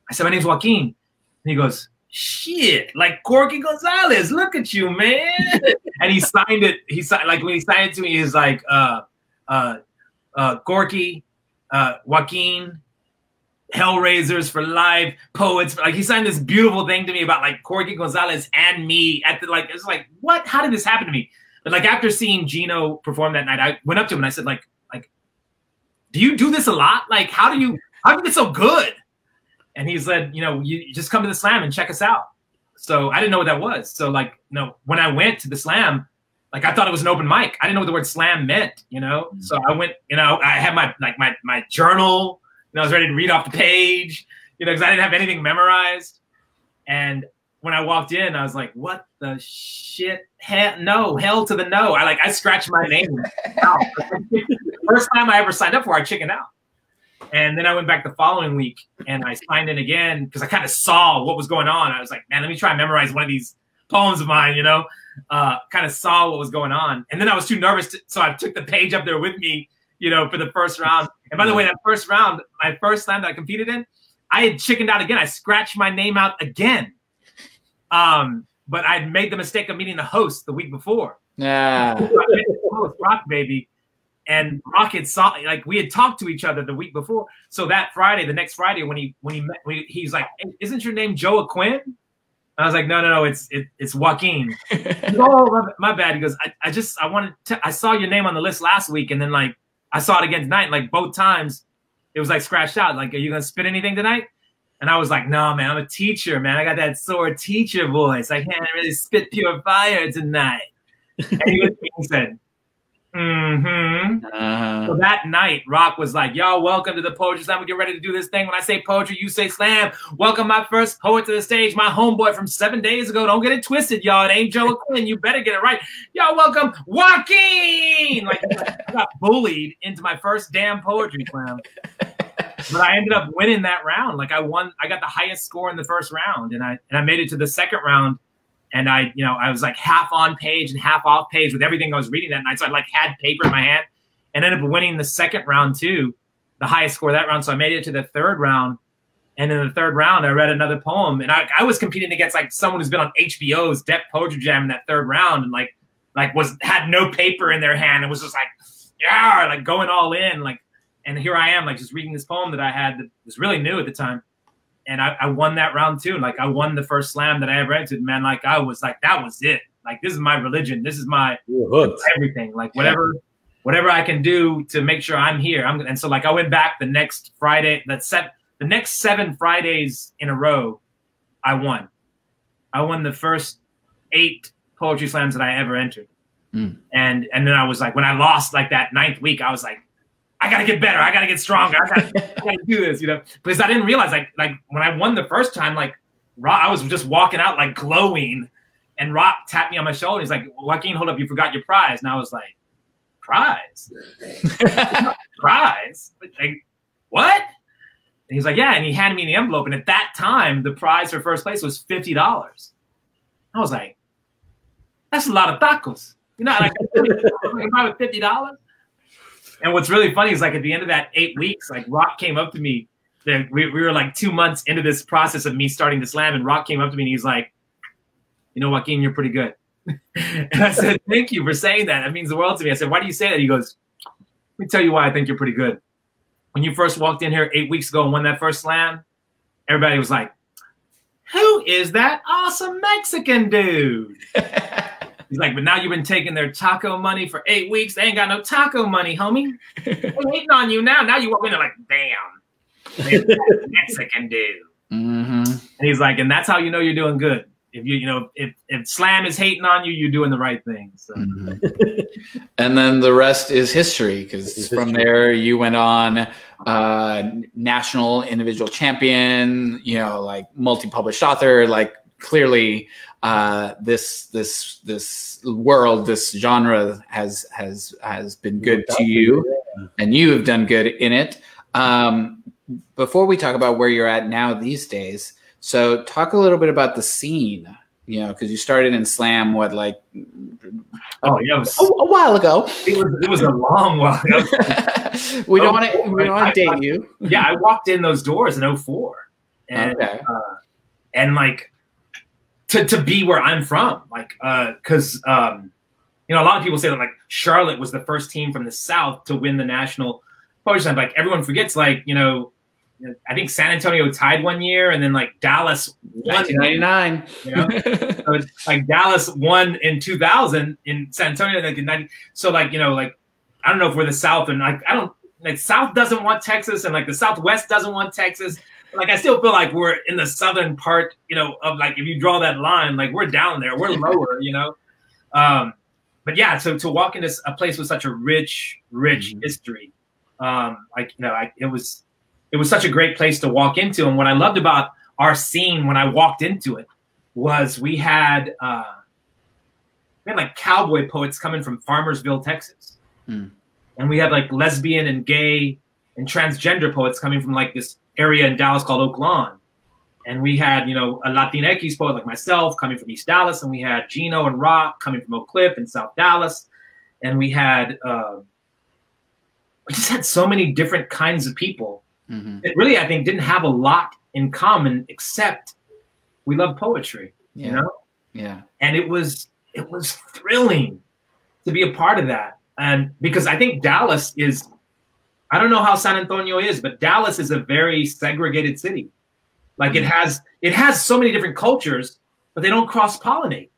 I said, my name's Joaquin. And he goes, shit, like Corky Gonzalez, look at you, man. And he signed it. He signed, like when he signed it to me, he's like, Corky, Joaquin, Hellraisers for life, poets. Like he signed this beautiful thing to me about like Corky Gonzalez and me at the, like, it's like, what? How did this happen to me? But like after seeing Gino perform that night, I went up to him and I said, like, do you do this a lot? Like, how do you get so good? And he said, you know, you just come to the slam and check us out. So I didn't know what that was. So like, you know, when I went to the slam, like I thought it was an open mic. I didn't know what the word slam meant, you know? So I went, you know, I had my journal, and I was ready to read off the page, you know, because I didn't have anything memorized. And when I walked in, I was like, what the shit? Hell to the no. I scratched my name out. First time I ever signed up for, I chickened out. And then I went back the following week and I signed in again because I kind of saw what was going on. I was like, man, let me try and memorize one of these poems of mine, you know, kind of saw what was going on. And then I was too nervous. So I took the page up there with me, you know, for the first round. And by the way, that first round, my first slam that I competed in, I had chickened out again. I scratched my name out again. But I'd made the mistake of meeting the host the week before. Yeah. Louis, Rock baby. And Rock had saw, like, we had talked to each other the week before. So that Friday, the next Friday, when he met, he's like, hey, "Isn't your name Joaquin?" I was like, no, it's Joaquin. Goes, "Oh, my bad." He goes, I saw your name on the list last week, and then like I saw it again tonight. Like both times, it was like scratched out. Like, "Are you gonna spit anything tonight?" And I was like, "No, man, I'm a teacher, man. I got that sore teacher voice. I can't really spit pure fire tonight." And he said, "Mm-hmm." So that night, Rock was like, "Y'all, welcome to the Poetry Slam. We get ready to do this thing. When I say poetry, you say slam. Welcome my first poet to the stage, my homeboy from 7 days ago. Don't get it twisted, y'all. It ain't Joaquin. You better get it right. Y'all, welcome Joaquin." Like, I got bullied into my first damn poetry slam. But I ended up winning that round. Like, I got the highest score in the first round, and I made it to the second round. And I was like half on page and half off page with everything I was reading that night. So I like had paper in my hand and ended up winning the second round too, the highest score that round. So I made it to the third round. And in the third round, I read another poem. And I was competing against like someone who's been on HBO's Depth Poetry Jam in that third round, and had no paper in their hand and was just like, yeah, like going all in. Like, and here I am, like just reading this poem that I had that was really new at the time. And I won that round too. Like, I won the first slam that I ever entered. Man, like, I was like, that was it. Like, this is my religion. This is my everything. Like, whatever I can do to make sure I'm here. And so like I went back the next Friday. The next 7 Fridays in a row, I won. I won the first 8 poetry slams that I ever entered. And then I was like, when I lost like that 9th week, I was like, I gotta get better. I gotta get stronger. I gotta do this, because I didn't realize like when I won the first time, like I was just walking out like glowing, and Rock tapped me on my shoulder. He's like, "Joaquin, hold up, you forgot your prize." And I was like, "Prize? Prize? Like, what?" And he's like, "Yeah." And he handed me the envelope. And at that time, the prize for first place was $50. I was like, "That's a lot of tacos." Like $50. And what's really funny is like at the end of that 8 weeks, like Rock came up to me. We were like 2 months into this process of me starting to slam, and Rock came up to me and he's like, "Joaquin, you're pretty good." And I said, "Thank you for saying that. That means the world to me." I said, "Why do you say that?" He goes, "Let me tell you why I think you're pretty good. When you first walked in here 8 weeks ago and won that first slam, everybody was like, 'Who is that awesome Mexican dude?'" He's like, "But now you've been taking their taco money for 8 weeks. They ain't got no taco money, homie. They're waiting on you now. Now you walk in there like, damn, there's that Mexican dude." And he's like, "And that's how you know you're doing good. If if slam is hating on you, you're doing the right thing." So. And then the rest is history, because from there you went on national individual champion, like multi-published author, like clearly this world, this genre has been good to you, and you have done good in it. Before we talk about where you're at now these days, so talk a little bit about the scene, because you started in slam, a while ago. It was a long while ago. we don't want to date you. Yeah, I walked in those doors in 2004, and and like to be where I'm from, like because a lot of people say that like Charlotte was the first team from the South to win the national poetry slam. Like everyone forgets, like I think San Antonio tied one year, and then like Dallas won 1999. So it's like Dallas won in 2000 in San Antonio, like in 90. So like like I don't know if we're the South, and like I don't like South doesn't want Texas, and like the Southwest doesn't want Texas. Like I still feel like we're in the southern part, of like if you draw that line, like we're down there, we're lower, But yeah, so to walk into a place with such a rich history, it was such a great place to walk into. And what I loved about our scene when I walked into it was we had like cowboy poets coming from Farmersville, Texas. And we had like lesbian and gay and transgender poets coming from like this area in Dallas called Oak Lawn. And we had, a Latinx poet like myself coming from East Dallas. And we had Gino and Rock coming from Oak Cliff and South Dallas. And we had, we just had so many different kinds of people that really, I think, didn't have a lot in common except we love poetry, Yeah. And it was thrilling to be a part of that. And because I think Dallas is, I don't know how San Antonio is, but Dallas is a very segregated city. Like it has so many different cultures, but they don't cross-pollinate,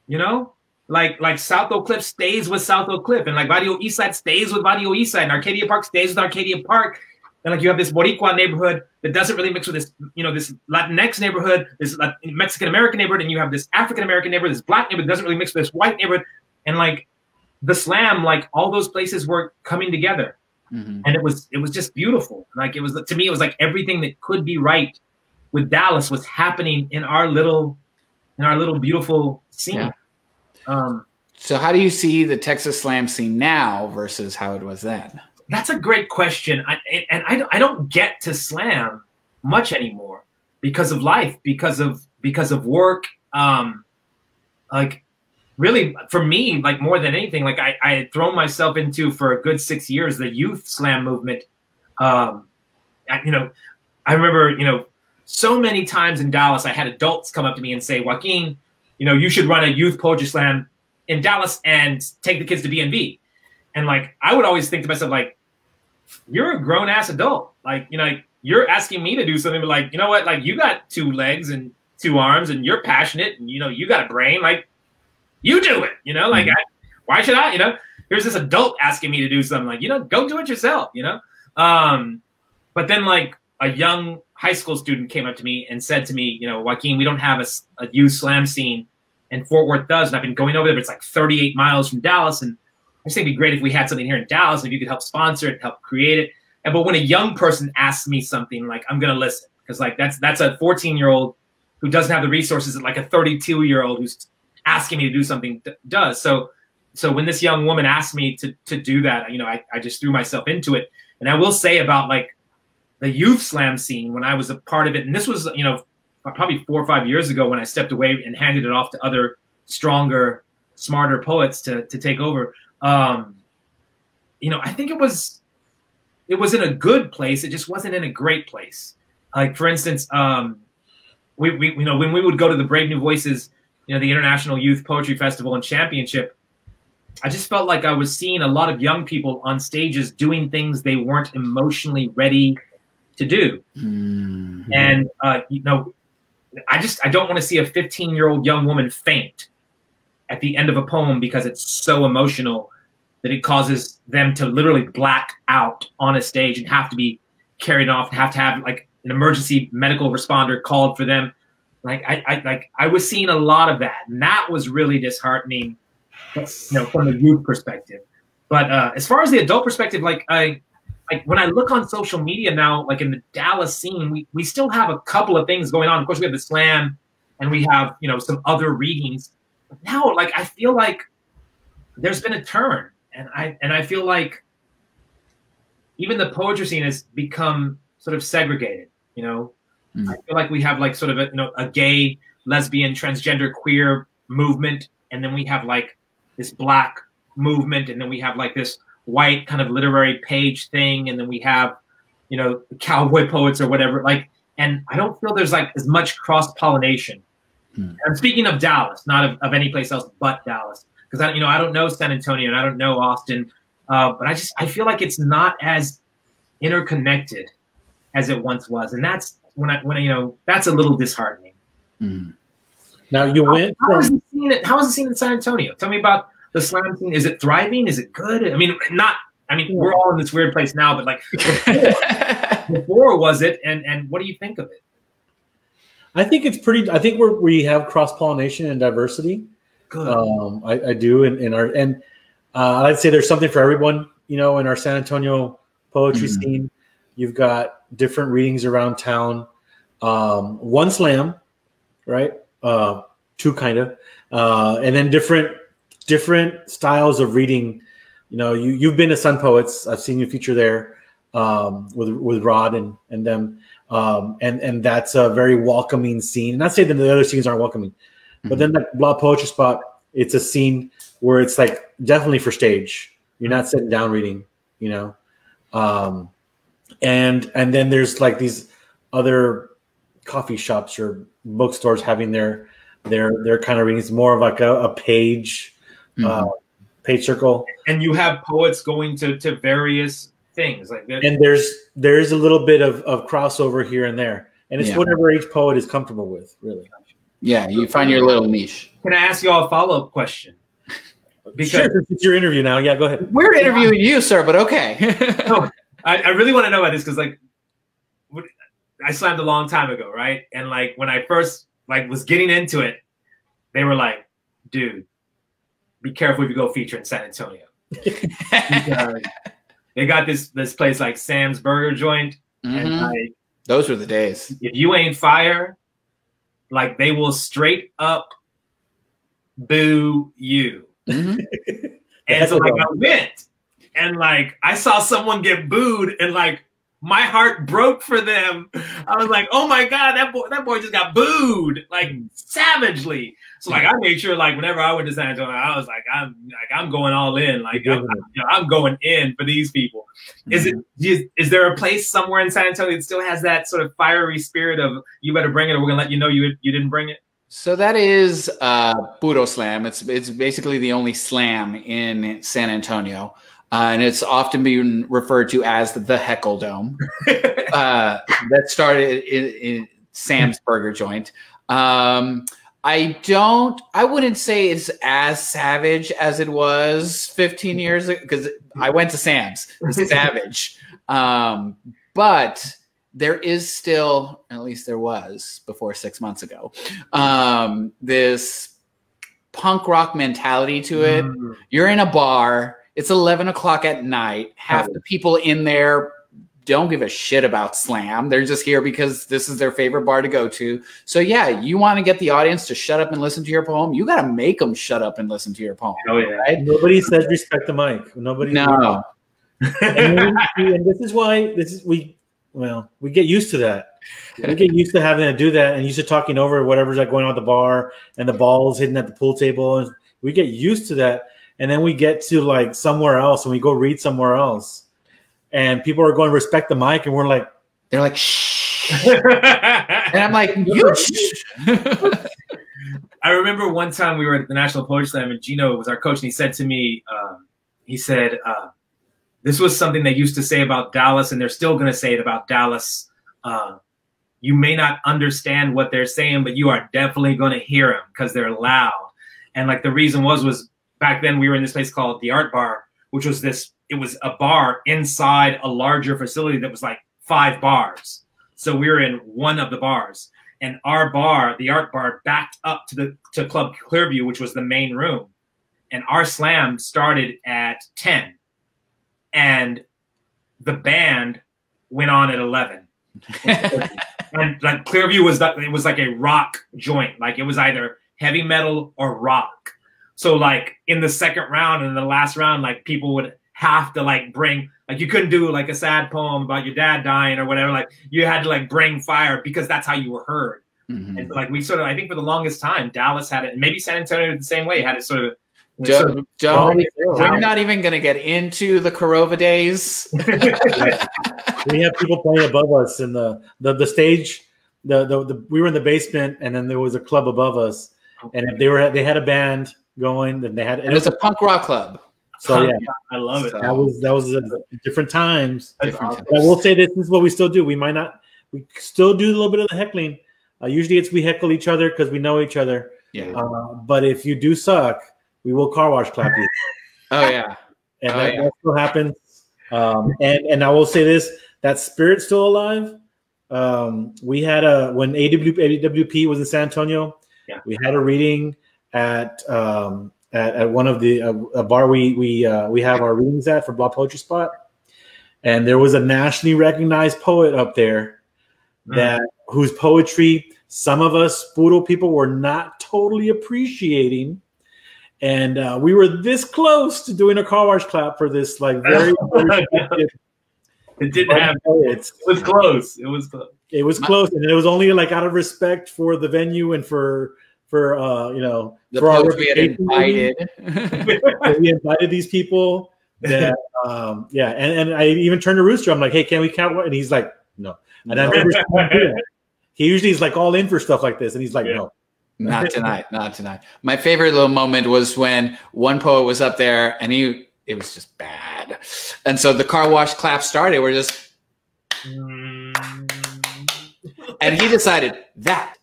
you know? Like South Oak Cliff stays with South Oak Cliff, and like Barrio Eastside stays with Barrio Eastside, and Arcadia Park stays with Arcadia Park. And like you have this Boricua neighborhood that doesn't really mix with this, you know, this Latinx neighborhood, this Mexican American neighborhood, and you have this African American neighborhood, this Black neighborhood that doesn't really mix with this white neighborhood. And like the Slam, like all those places were coming together, and it was just beautiful. Like it was, to me, it was like everything that could be right with Dallas was happening in our little beautiful scene. Yeah. So how do you see the Texas Slam scene now versus how it was then? That's a great question. I don't get to Slam much anymore because of life, because of work. Like really for me, like more than anything, like I had thrown myself into for a good 6 years, the youth Slam movement. I remember, so many times in Dallas, I had adults come up to me and say, Joaquin, you should run a youth poetry slam in Dallas and take the kids to B&B. And like, I would always think to myself, like, you're a grown ass adult. Like, you're asking me to do something, but like, you know what? Like you got 2 legs and 2 arms and you're passionate and, you got a brain, like you do it, like, why should I, here's this adult asking me to do something, like, go do it yourself, but then like a young high school student came up to me and said to me, Joaquin, we don't have a youth slam scene, and Fort Worth does. And I've been going over there, but it's like 38 miles from Dallas. And I just think it'd be great if we had something here in Dallas, and if you could help sponsor it, help create it. But when a young person asks me something, like, I'm going to listen, because like that's a 14-year-old who doesn't have the resources that like a 32-year-old who's asking me to do something does. So when this young woman asked me to do that, I just threw myself into it. And I will say about like the youth slam scene when I was a part of it, and this was, probably 4 or 5 years ago when I stepped away and handed it off to other stronger, smarter poets to take over. I think it was in a good place. It just wasn't in a great place. Like for instance, we when we would go to the Brave New Voices, the International Youth Poetry Festival and Championship, I just felt like I was seeing a lot of young people on stages doing things they weren't emotionally ready to do. Mm-hmm. And I don't want to see a 15-year-old young woman faint at the end of a poem because it's so emotional that it causes them to literally black out on a stage and have to be carried off and have to have like an emergency medical responder called for them. Like I was seeing a lot of that, and that was really disheartening, from the youth perspective. But as far as the adult perspective, like when I look on social media now, like in the Dallas scene, we still have a couple of things going on. Of course, we have the slam, and we have some other readings. But now, like I feel like there's been a turn, and I feel like even the poetry scene has become sort of segregated. I feel like we have like sort of a gay, lesbian, transgender, queer movement, and then we have like this Black movement, and then we have like this white kind of literary page thing, and then we have cowboy poets or whatever, like, and I don't feel there's like as much cross-pollination. I'm speaking of Dallas, not of any place else but Dallas, because I don't know San Antonio and I don't know Austin, but I feel like it's not as interconnected as it once was, and that's when that's a little disheartening. Now you went how is the scene in San Antonio? Tell me about the slam scene. Is it thriving? Is it good? I mean, we're all in this weird place now, but like before was it? And what do you think of it? I think it's pretty. I think we have cross pollination and diversity. Good. I do, I'd say there's something for everyone. In our San Antonio poetry scene, you've got different readings around town. One slam, right? 2 kind of, and then different styles of reading. You've been to Sun Poets. I've seen you feature there with Rod and them, and that's a very welcoming scene. Not saying that the other scenes aren't welcoming, but then that Blah Poetry Spot, it's a scene where it's like definitely for stage. You're not sitting down reading, and then there's like these other coffee shops or bookstores having their kind of readings, more of like a page Page Circle. And you have poets going to various things. And there's a little bit of crossover here and there. And it's whatever each poet is comfortable with, really. Yeah, you find your little niche. Can I ask you all a follow-up question? Because sure, it's your interview now. Yeah, go ahead. We're interviewing you, sir, but okay. No, I really want to know about this because, like, I slammed a long time ago, right? And, like, when I first, like, was getting into it, they were like, dude, be careful if you go feature in San Antonio. They got this place like Sam's Burger Joint. And, like, those were the days. If you ain't fire, like, they will straight up boo you. And so, like, I went and, like, I saw someone get booed and, like, my heart broke for them. I was like, oh my God, that boy just got booed, like, savagely. So, like, I made sure, like, whenever I went to San Antonio, I was like, I'm going all in. Like, I'm going in for these people. Is there a place somewhere in San Antonio that still has that sort of fiery spirit of you better bring it or we're gonna let you know you didn't bring it? So that is Puro Slam. It's basically the only slam in San Antonio. And it's often been referred to as the Heckle Dome. That started in Sam's Burger Joint. I wouldn't say it's as savage as it was 15 years ago, because I went to Sam's. It's savage. But there is still, at least there was before 6 months ago, this punk rock mentality to it. You're in a bar. It's 11 o'clock at night. Half the people in there don't give a shit about slam. They're just here because this is their favorite bar to go to. So yeah, you want to get the audience to shut up and listen to your poem. You got to make them shut up and listen to your poem. Oh yeah. Right? Nobody says respect the mic. Nobody. No. And this is why we get used to that. We get used to having to do that and used to talking over whatever's like going on at the bar and the balls hidden at the pool table. And we get used to that. And then we get to like somewhere else and we go read somewhere else. And people are going to respect the mic. And we're like, they're like, shh. And I'm like, you shh. I remember one time we were at the National Poetry Slam and Gino was our coach. And he said to me, this was something they used to say about Dallas, and they're still going to say it about Dallas. You may not understand what they're saying, but you are definitely going to hear them because they're loud. And like the reason was back then we were in this place called the Art Bar, which was it was a bar inside a larger facility that was like 5 bars. So we were in one of the bars, and our bar, the Art Bar, backed up to Club Clearview, which was the main room. And our slam started at 10. And the band went on at 11. And like Clearview was like a rock joint. Like it was either heavy metal or rock. So like in the second round and the last round, like people would have to like bring, like you couldn't do like a sad poem about your dad dying or whatever. Like you had to like bring fire because that's how you were heard. And so, like we sort of, I think for the longest time, Dallas had it, and maybe San Antonio the same way, had it sort of. We're not even going to get into the Corova days. We have people playing above us in the stage. We were in the basement, and then there was a club above us, and if they had a band going, then they had. And it was a punk rock club. So yeah, I love it. That was different times. I will say this is what we still do. We still do a little bit of the heckling. Usually it's we heckle each other because we know each other. Yeah. But if you do suck, we will car wash clap you. Oh yeah. And that still happens. And I will say this: that spirit's still alive. We had when AWP was in San Antonio. Yeah. We had a reading at one of the a bar we have our readings at for Block Poetry Spot, and there was a nationally recognized poet up there whose poetry some of us Puro people were not totally appreciating. And we were this close to doing a car wash clap for this like very it didn't happen. It was close. It was close. It was close, and it was only like out of respect for the venue and for the folks we had invited. We invited these people. That and I even turned to Rooster. I'm like, hey, can we count? And he's like, no. And I never. He usually is like all in for stuff like this, and he's like, no. Not tonight. Not tonight. My favorite little moment was when one poet was up there and it was just bad. And so the car wash clap started. We're just, and he decided that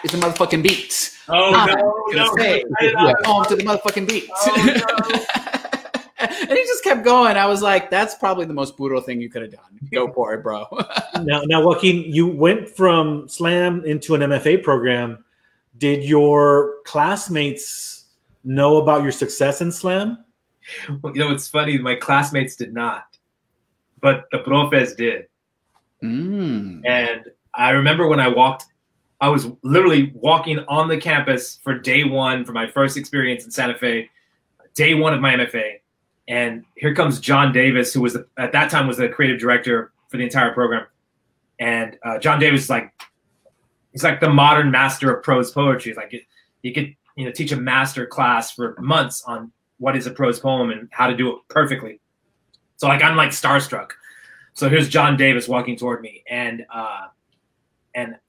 is the motherfucking beat. Oh, no. Home to the motherfucking beat. Oh, no. And he just kept going. I was like, that's probably the most brutal thing you could have done. Go for it, bro. Now, Joaquin, you went from slam into an MFA program. Did your classmates know about your success in slam? Well, it's funny. My classmates did not, but the profes did. And I remember when I was literally walking on the campus for day one for my first experience in Santa Fe, day one of my MFA. And here comes John Davis, who was at that time was the creative director for the entire program. And John Davis is he's like the modern master of prose poetry. It's like you could teach a master class for months on what is a prose poem and how to do it perfectly. So I'm starstruck. So here's John Davis walking toward me, and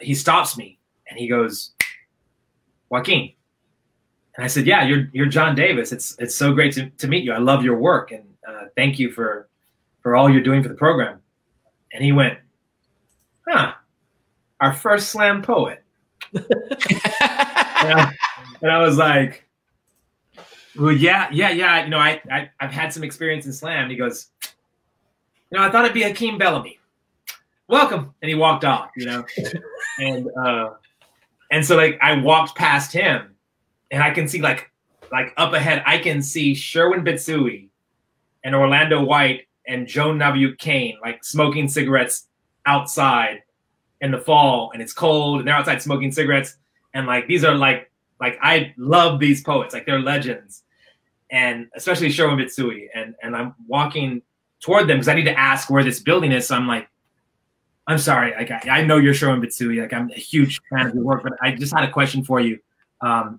he stops me and he goes, "Joaquin." And I said, "Yeah, you're John Davis. It's so great to meet you. I love your work, and thank you for all you're doing for the program." And he went, "Huh, our first slam poet." and I was like, "Well, yeah. I've had some experience in slam." And he goes, "I thought it'd be Hakeem Bellamy. Welcome." And he walked off. And so I walked past him. And I can see like up ahead, I can see Sherwin Bitsui and Orlando White and Joan Naviu Kane smoking cigarettes outside in the fall, and it's cold, and they're outside smoking cigarettes. And these are I love these poets, they're legends, and especially Sherwin Bitsui. And I'm walking toward them because I need to ask where this building is. So I'm like, "I'm sorry, I know you're Sherwin Bitsui. I'm a huge fan of your work, but I just had a question for you. I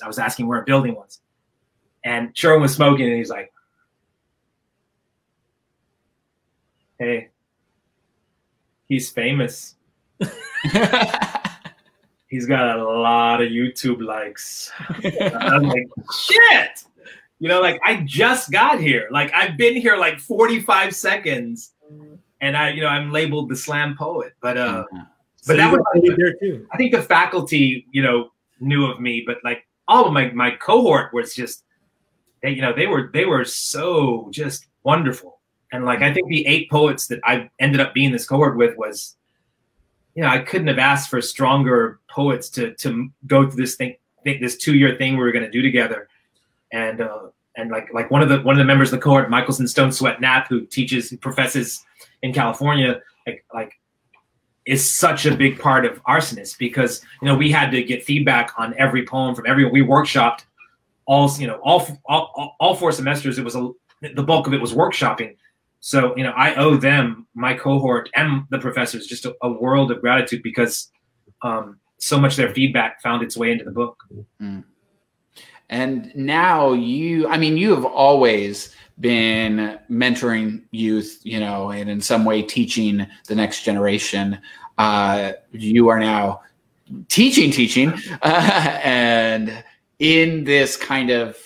was asking where a building was." And Sherwin was smoking, and he's like, "Hey, he's famous. He's got a lot of YouTube likes." I'm like, "Shit!" I just got here. I've been here 45 seconds, and I'm labeled the slam poet. But but that was there too. I think the faculty, knew of me, but all of my cohort was just they were so just wonderful. And I think the 8 poets that I ended up being this cohort with was, I couldn't have asked for stronger poets to go through this this 2-year thing we were going to do together. And one of the members of the cohort, Michelson Stone Sweat Knapp, who professes in California, is such a big part of Arsonist because we had to get feedback on every poem from everyone. We workshopped all 4 semesters. It was the bulk of it was workshopping. So I owe them, my cohort, and the professors just a world of gratitude because so much of their feedback found its way into the book. And now you have always been mentoring youth, and in some way teaching the next generation. You are now teaching, and in this kind of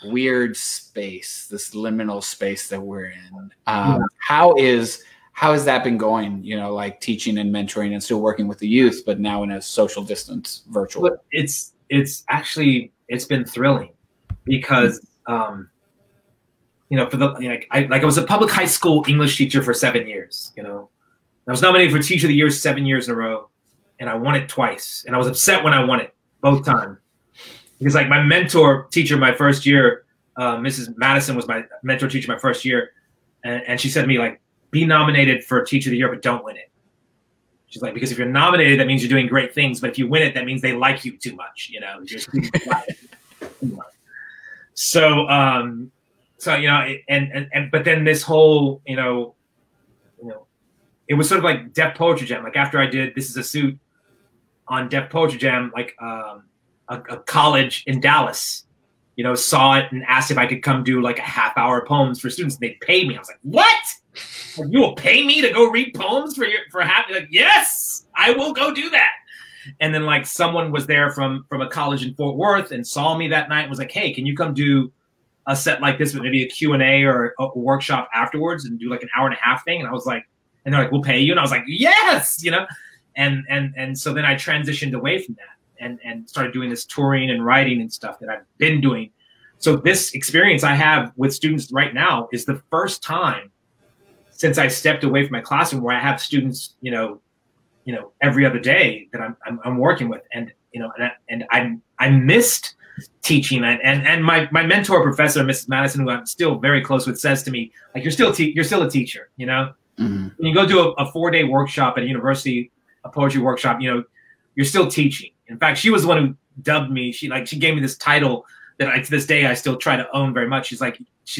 weird space, this liminal space that we're in. How has that been going? Teaching and mentoring and still working with the youth, but now in a social distance, virtual. Well, it's been thrilling because I was a public high school English teacher for 7 years. I was nominated for Teacher of the Year 7 years in a row, and I won it twice. And I was upset when I won it both times because my mentor teacher my first year, Mrs. Madison was my mentor teacher my first year, and she said to me be nominated for Teacher of the Year, but don't win it. She's like, because if you're nominated, that means you're doing great things, but if you win it, that means they like you too much. So but then this whole it was sort of like Def Poetry Jam. After I did This Is a Suit on Def Poetry Jam, a college in Dallas, saw it and asked if I could come do a half-hour poems for students. And they'd pay me. I was like, what? You will pay me to go read poems for half? Yes, I will go do that. And then like someone was there from a college in Fort Worth and saw me that night and was like, hey, can you come do a set like this with maybe a Q&A or a workshop afterwards and do like an hour-and-a-half thing? And I was like, and they're like, we'll pay you. And I was like, yes, you know? And so then I transitioned away from that and started doing this touring and writing and stuff that I've been doing. So this experience I have with students right now is the first time since I stepped away from my classroom where I have students, you know, every other day that I'm working with, and you know, and I missed teaching, and my mentor professor, Mrs. Madison, who I'm still very close with, says to me, like, you're still a teacher, you know. When you go do a 4-day workshop at a university, a poetry workshop, you know, you're still teaching. In fact, she was the one who dubbed me. She gave me this title that to this day I still try to own very much. She's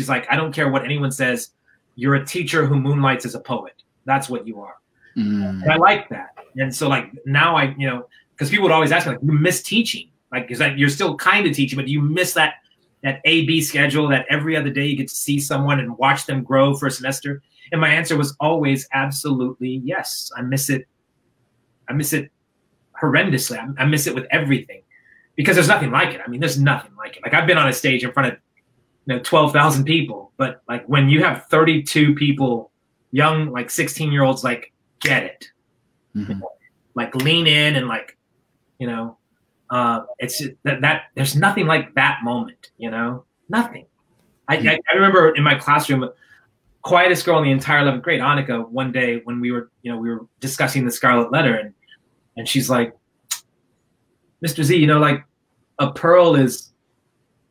like, I don't care what anyone says, you're a teacher who moonlights as a poet. That's what you are. And I like that. And so like now you know, because people would always ask me, like, you miss teaching, like, is that you're still kind of teaching, but you miss that A-B schedule, that every other day you get to see someone and watch them grow for a semester. And my answer was always absolutely yes. I miss it. I miss it horrendously. I miss it with everything, because there's nothing like it. I mean, there's nothing like it. Like, I've been on a stage in front of 12,000 people, but like when you have 32 people, young, like 16-year-olds, like, get it. Like, lean in and like, you know, it's that there's nothing like that moment, you know, nothing. I remember in my classroom, quietest girl in the entire 11th grade, Annika, one day when we were discussing the Scarlet Letter, and she's like, Mr. Z, you know, like, a pearl is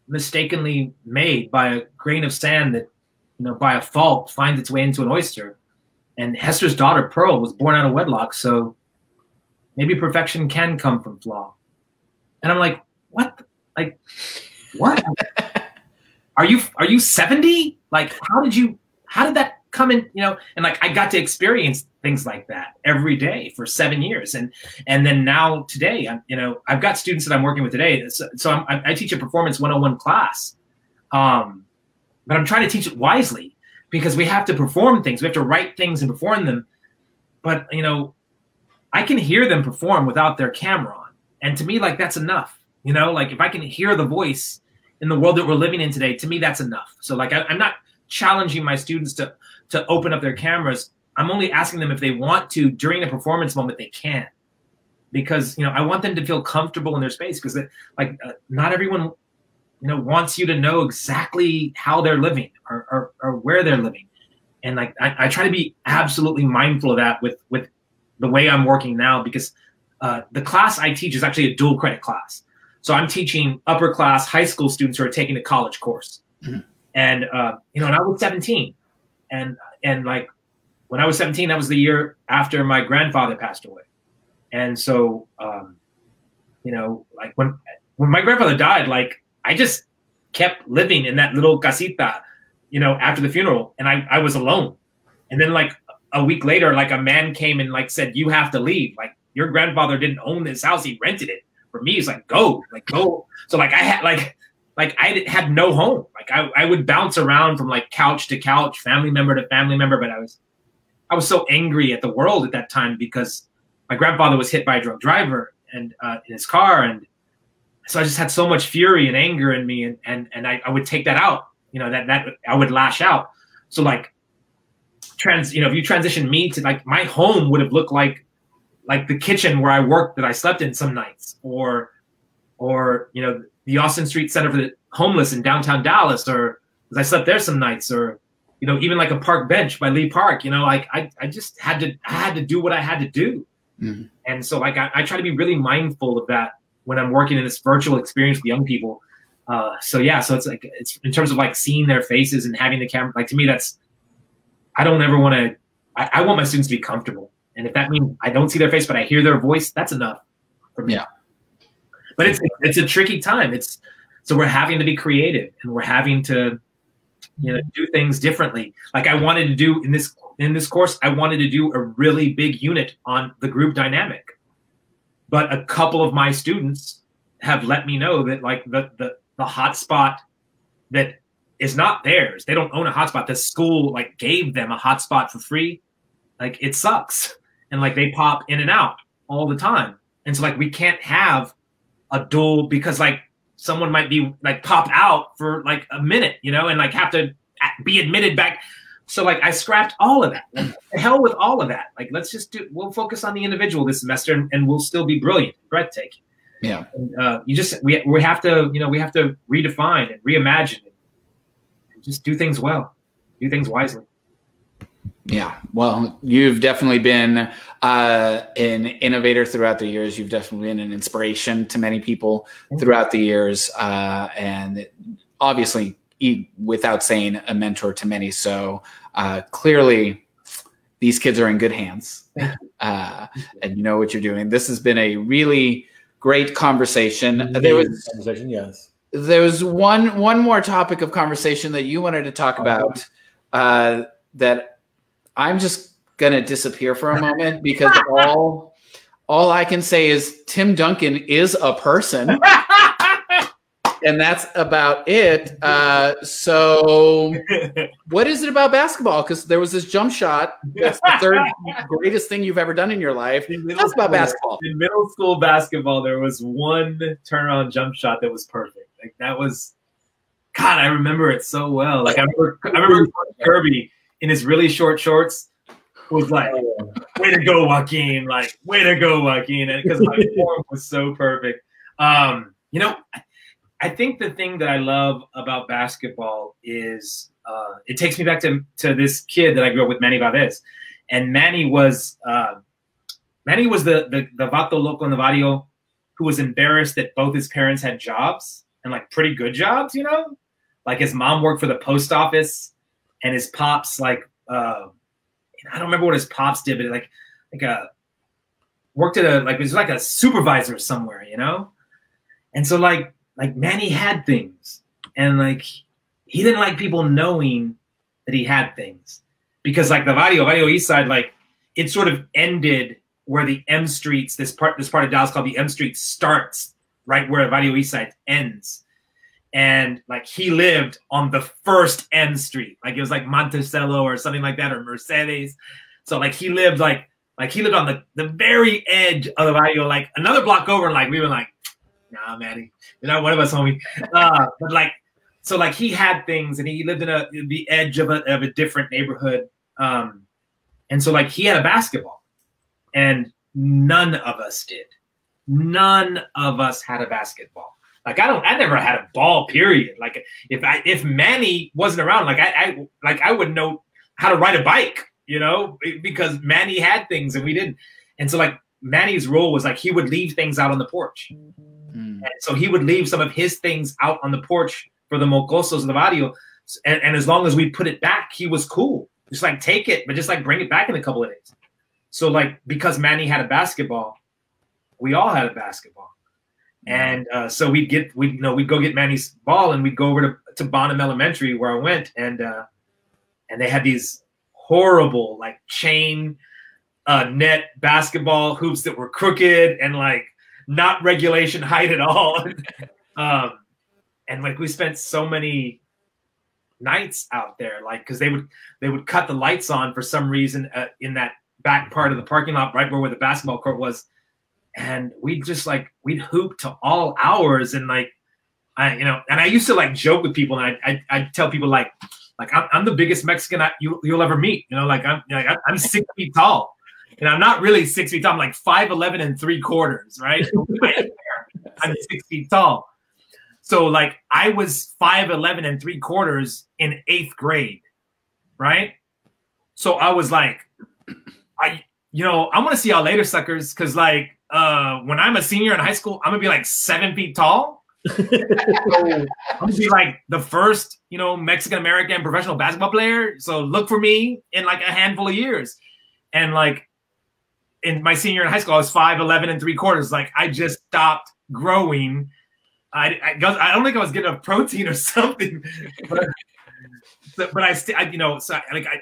mistakenly made by a grain of sand that, you know, by a fault finds its way into an oyster. And Hester's daughter, Pearl, was born out of wedlock, so maybe perfection can come from flaw. And I'm like, what? Like, what? Are you 70? Like, how did that come in, you know? And like, I got to experience things like that every day for 7 years. And then now today, you know, I've got students that I'm working with today. So I teach a performance 101 class. But I'm trying to teach it wisely, because we have to perform things. We have to write things and perform them. But, you know, I can hear them perform without their camera on. And to me, like, that's enough. You know, like, if I can hear the voice in the world that we're living in today, to me, that's enough. So like, I'm not challenging my students to open up their cameras. I'm only asking them if they want to, during the performance moment, they can. Because, you know, I want them to feel comfortable in their space, because not everyone, you know, wants you to know exactly how they're living or where they're living. And like, I try to be absolutely mindful of that with the way I'm working now, because the class I teach is actually a dual credit class. So I'm teaching upper class high school students who are taking a college course. And, you know, and I was 17, and like, when I was 17, that was the year after my grandfather passed away. And so, you know, like when my grandfather died, like, I just kept living in that little casita, you know, after the funeral, and I was alone. And then like a week later, like, a man came and like said, you have to leave. Like, your grandfather didn't own this house. He rented it. For me, it's like, go. So like, I had no home. Like, I would bounce around from like couch to couch, family member to family member. But I was so angry at the world at that time, because my grandfather was hit by a drunk driver and in his car. And so I just had so much fury and anger in me, and I would take that out, you know, that I would lash out. So like, you know, if you transition me to, like, my home would have looked like the kitchen where I worked that I slept in some nights, or you know, the Austin Street Center for the Homeless in downtown Dallas, or because I slept there some nights, or, you know, even like a park bench by Lee Park. You know, like, I just had to do what I had to do. And so like, I try to be really mindful of that when I'm working in this virtual experience with young people. So yeah, so it's like, it's in terms of like seeing their faces and having the camera, like, to me, I don't ever want to, I want my students to be comfortable. And if that means I don't see their face, but I hear their voice, that's enough for me. Yeah. But it's a tricky time. So we're having to be creative, and we're having to, you know, do things differently. Like, I wanted to do in this course, I wanted to do a really big unit on the group dynamic. But a couple of my students have let me know that like the hotspot that is not theirs. They don't own a hotspot. The school like gave them a hotspot for free. Like, it sucks. And like, they pop in and out all the time. And so like we can't have a duel because like someone might be like pop out for like a minute, you know, and like have to be admitted back. So like I scrapped all of that. Like, the hell with all of that. Like we'll focus on the individual this semester, and we'll still be brilliant, breathtaking. Yeah. And, we have to, you know, we have to redefine and reimagine and just do things well, do things wisely. Yeah, well, you've definitely been an innovator throughout the years. You've definitely been an inspiration to many people throughout the years, and obviously, without saying, a mentor to many. So clearly, these kids are in good hands, and you know what you're doing. This has been a really great conversation. There was one more topic of conversation that you wanted to talk about that I'm just gonna disappear for a moment because all I can say is Tim Duncan is a person, and that's about it. So, what is it about basketball? Because there was this jump shot. That's the third greatest thing you've ever done in your life. That's about basketball. In middle school basketball, there was one turnaround jump shot that was perfect. Like that was, God, I remember it so well. Like I remember Kirby in his really short shorts was like, way to go, Joaquin. Like, way to go, Joaquin. And because my form was so perfect. You know, I think the thing that I love about basketball is it takes me back to this kid that I grew up with, Manny Valdez. And Manny was the vato loco in the barrio who was embarrassed that both his parents had jobs and like pretty good jobs, you know? Like his mom worked for the post office and his pops like I don't remember what his pops did, but worked at it was like a supervisor somewhere, you know? And so like Manny had things, and like he didn't like people knowing that he had things, because like the Barrio East Side, like it sort of ended where the M Streets, this part of Dallas called the M Street, starts right where the Barrio East Side ends. And like he lived on the first M Street, like it was like Monticello or something like that, or Mercedes. So like he lived on the very edge of the Barrio, like another block over. And like we were like, nah, Manny, you're not one of us, homie. But like, so like he had things, and he lived in the edge of a different neighborhood. And so like he had a basketball, and none of us did. None of us had a basketball. Like I never had a ball, period. Like if Manny wasn't around, like I wouldn't know how to ride a bike, you know, because Manny had things and we didn't. And so like Manny's role was like he would leave things out on the porch. And so he would leave some of his things out on the porch for the mocosos of the barrio. And as long as we put it back, he was cool. Just like take it, but just like bring it back in a couple of days. So like because Manny had a basketball, we all had a basketball. And so we'd go get Manny's ball, and we'd go over to Bonham Elementary where I went, and they had these horrible like chain net basketball hoops that were crooked and like not regulation height at all. And like we spent so many nights out there, like because they would cut the lights on for some reason in that back part of the parking lot right where the basketball court was. And we'd hoop to all hours, and like, and I used to like joke with people, and I'd tell people like I'm the biggest Mexican you'll ever meet, you know, like I'm 6 feet tall, and I'm not really 6 feet tall. I'm like 5'11 3/4, right? I'm 6 feet tall, so like I was 5'11 3/4 in 8th grade, right? So I was like, I'm gonna see y'all later, suckers, because like. When I'm a senior in high school, I'm gonna be like 7 feet tall. So I'm gonna be like the first, Mexican American professional basketball player. So look for me in like a handful of years. And like in my senior in high school, I was 5'11 3/4. Like I just stopped growing. I don't think I was getting a protein or something, but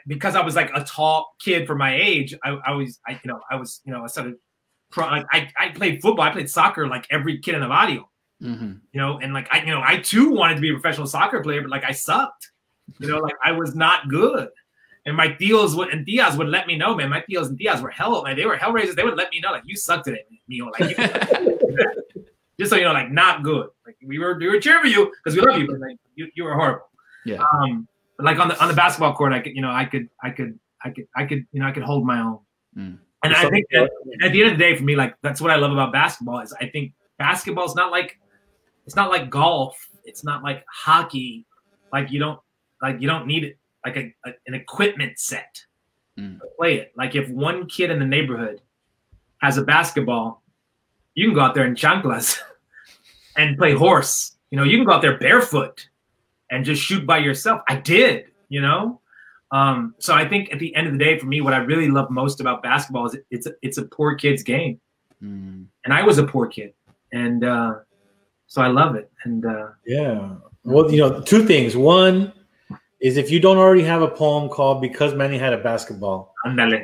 because I was like a tall kid for my age, I started. I played football. I played soccer like every kid in the barrio, and like I too wanted to be a professional soccer player, but like I sucked, like I was not good, And my tios and tias would let me know, man. My tios and tias were hell, man. They were hellraisers. They would let me know, like, you suck today, Mio. Like, just so you know, like, not good. Like, we were cheering for you because we love you, but like, you were horrible. Yeah. But like on the basketball court, I could hold my own. Mm. And I think that at the end of the day, for me, like, that's what I love about basketball is I think basketball is not like golf. It's not like hockey. Like you don't need it like an equipment set to play it. Like if one kid in the neighborhood has a basketball, you can go out there in chanclas and play horse. You know, you can go out there barefoot and just shoot by yourself. I did, you know? So I think at the end of the day, for me, what I really love most about basketball is it's a poor kid's game. And I was a poor kid. And so I love it. And yeah. Well, you know, two things. One is if you don't already have a poem called Because Manny Had a Basketball. I need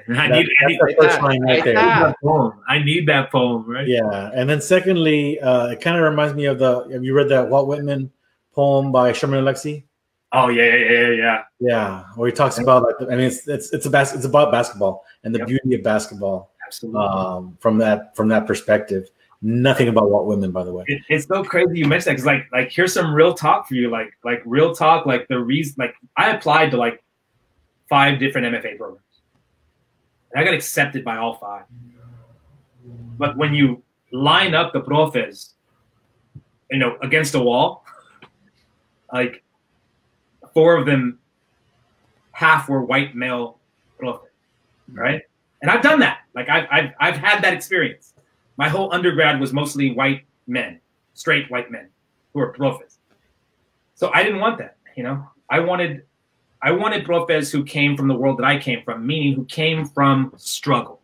that poem, right? Yeah. And then secondly, it kind of reminds me of have you read that Walt Whitman poem by Sherman Alexie? Oh yeah. Where he talks about, like, I mean, it's about basketball and the beauty of basketball. Absolutely. From that perspective. Nothing about Walt Whitman, by the way. It's so crazy you mentioned that because like here's some real talk for you, like real talk, like the reason, like I applied to like 5 different MFA programs. And I got accepted by all 5. But when you line up the profes, you know, against a wall, like 4 of them, half were white male profes, right? And I've done that. Like I've had that experience. My whole undergrad was mostly white men, straight white men who were profes. So I didn't want that, you know. I wanted profes who came from the world that I came from, meaning who came from struggle.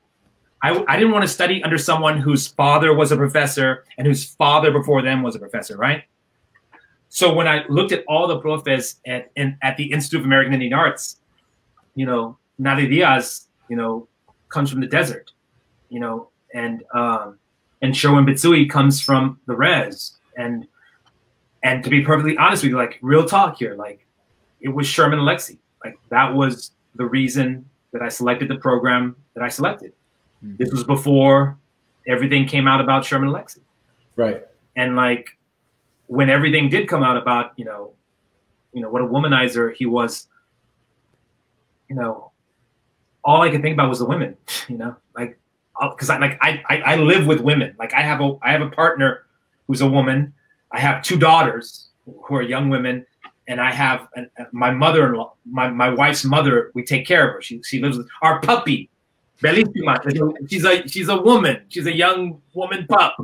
I didn't want to study under someone whose father was a professor and whose father before them was a professor, right? So when I looked at all the profes at the Institute of American Indian Arts, you know, Nali Diaz, you know, comes from the desert, you know, and Sherwin Bitsui comes from the res. And to be perfectly honest with you, like real talk here, like it was Sherman Alexie. Like that was the reason that I selected the program that I selected. This was before everything came out about Sherman Alexie. Right. And like when everything did come out about, you know, what a womanizer he was, you know, all I could think about was the women, you know, like, because I live with women. Like I have a partner who's a woman. I have 2 daughters who are young women, and I have my mother-in-law, my wife's mother. We take care of her. She lives with our puppy, Bellissima. She's a woman. She's a young woman pup.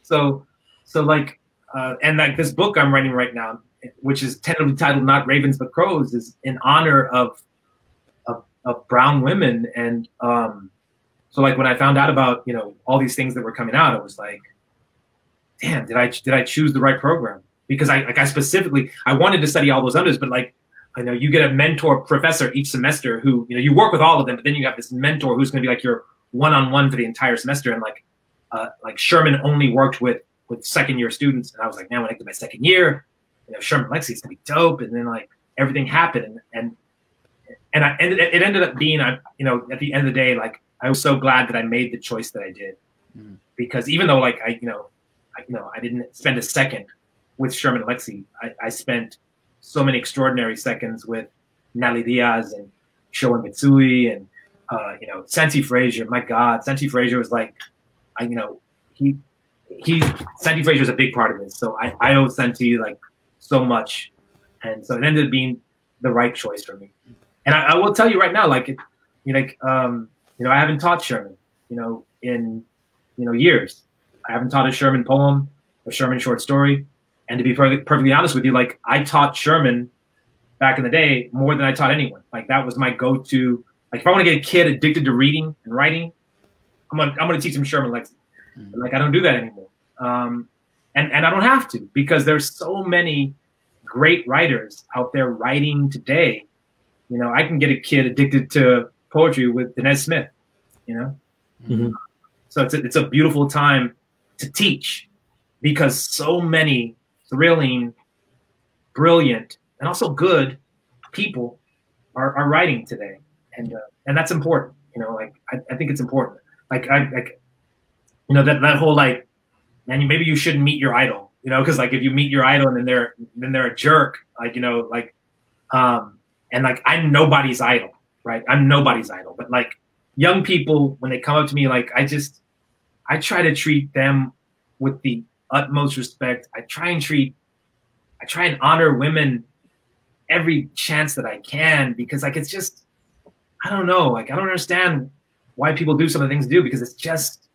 So like and like this book I'm writing right now, which is tentatively titled "Not Ravens but Crows," is in honor of brown women. And so like when I found out about, you know, all these things that were coming out, I was like, damn, did I choose the right program? Because I specifically, I wanted to study all those unders, but like, I know you get a mentor professor each semester who, you know, you work with all of them, but then you have this mentor who's going to be like your one-on-one for the entire semester. And like Sherman only worked with second-year students. And I was like, man, when I get my second year, you know, Sherman Alexie's going to be dope. And then like everything happened. And it ended up being, you know, at the end of the day, like, I was so glad that I made the choice that I did, because even though like I didn't spend a second with Sherman Alexie, I spent so many extraordinary seconds with Nali Diaz and Sherwin Bitsui and you know, Santi Frazier. My God, Santi Frazier was like, you know, Santi Frazier is a big part of this. So I owe Santi like so much, and so it ended up being the right choice for me. And I will tell you right now, like, you know, I haven't taught Sherman, you know, in, you know, years. I haven't taught a Sherman poem, a Sherman short story. And to be perfectly honest with you, like I taught Sherman back in the day more than I taught anyone. Like that was my go-to. Like if I want to get a kid addicted to reading and writing, I'm gonna teach him Sherman Alexie. Like I don't do that anymore. And I don't have to, because there's so many great writers out there writing today. You know, I can get a kid addicted to poetry with Dinesh Smith, you know? So it's a beautiful time to teach, because so many thrilling, brilliant, and also good people are writing today, and that's important. You know, like I think it's important. Like you know, that whole like, man, maybe you shouldn't meet your idol. You know, because like if you meet your idol and then they're a jerk, like, you know, like and like I'm nobody's idol, right? I'm nobody's idol, but like young people, when they come up to me, like I try to treat them with the utmost respect. I try and honor women every chance that I can, because like it's just, I don't know, like I don't understand why people do some of the things they do, because it's just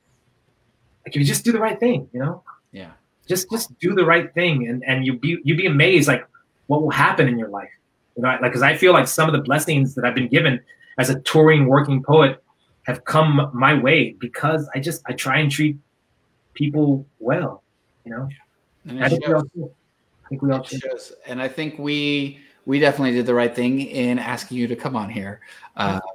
like if you just do the right thing, you know? Yeah. Just do the right thing, and you'd be amazed like what will happen in your life. You know, like because I feel like some of the blessings that I've been given as a touring working poet have come my way because I try and treat people well, you know. And I think we all should. And I think we definitely did the right thing in asking you to come on here,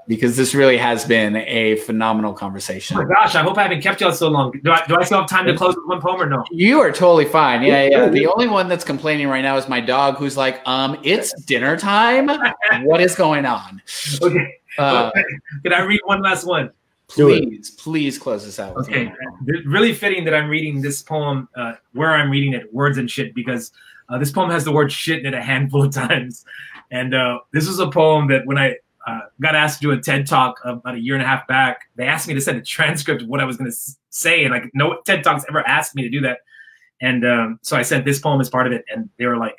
because this really has been a phenomenal conversation. Oh my gosh, I hope I haven't kept you all so long. Do I still have time to close with one poem or no? You are totally fine. Yeah. The only one that's complaining right now is my dog, who's like, it's dinner time. What is going on? Okay. Can I read one last one? Please close this out. Okay. Really fitting that I'm reading this poem where I'm reading it, Words and Shit, because this poem has the word shit in it a handful of times. And this was a poem that when I got asked to do a TED Talk about a year and a half back, they asked me to send a transcript of what I was going to say. And like no TED Talks ever asked me to do that. And so I sent this poem as part of it. And they were like,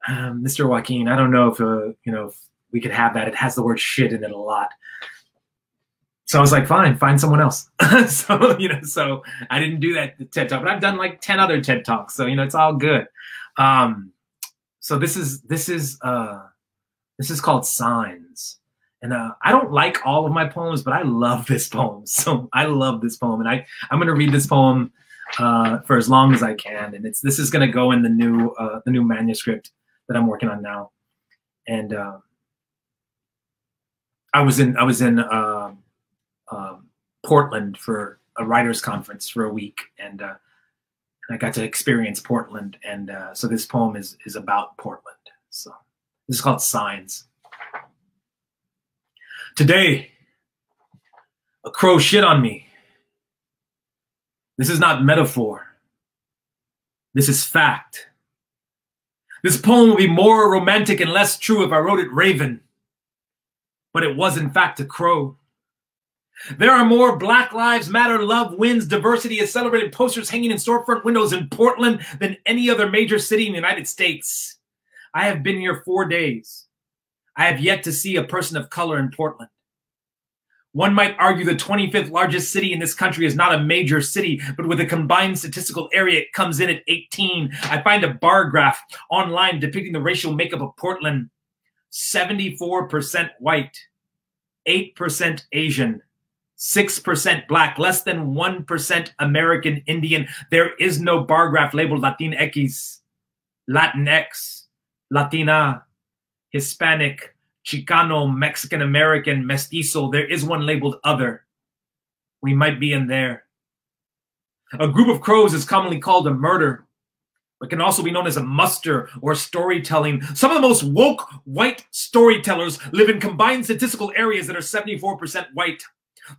Mr. Joaquin, I don't know if, you know, if we could have that. It has the word shit in it a lot. So I was like, fine, find someone else. So, you know, so I didn't do that TED Talk, but I've done like 10 other TED Talks. So, you know, it's all good. So this is called Signs. And I don't like all of my poems, but I love this poem. So I love this poem. And I'm going to read this poem for as long as I can. And this is going to go in the new manuscript that I'm working on now. And I was in Portland for a writers conference for a week, and I got to experience Portland, and so this poem is about Portland. So this is called Signs. Today, a crow shit on me. This is not metaphor. This is fact. This poem would be more romantic and less true if I wrote it raven, but it was in fact a crow. There are more Black Lives Matter, Love Wins, Diversity is Celebrated posters hanging in storefront windows in Portland than any other major city in the United States. I have been here 4 days. I have yet to see a person of color in Portland. One might argue the 25th largest city in this country is not a major city, but with a combined statistical area, it comes in at 18. I find a bar graph online depicting the racial makeup of Portland. 74% white, 8% Asian, 6% Black, less than 1% American Indian. There is no bar graph labeled Latinx, Latinx, Latina, Hispanic, Chicano, Mexican American, Mestizo. There is one labeled Other. We might be in there. A group of crows is commonly called a murder, but can also be known as a muster or storytelling. Some of the most woke white storytellers live in combined statistical areas that are 74% white.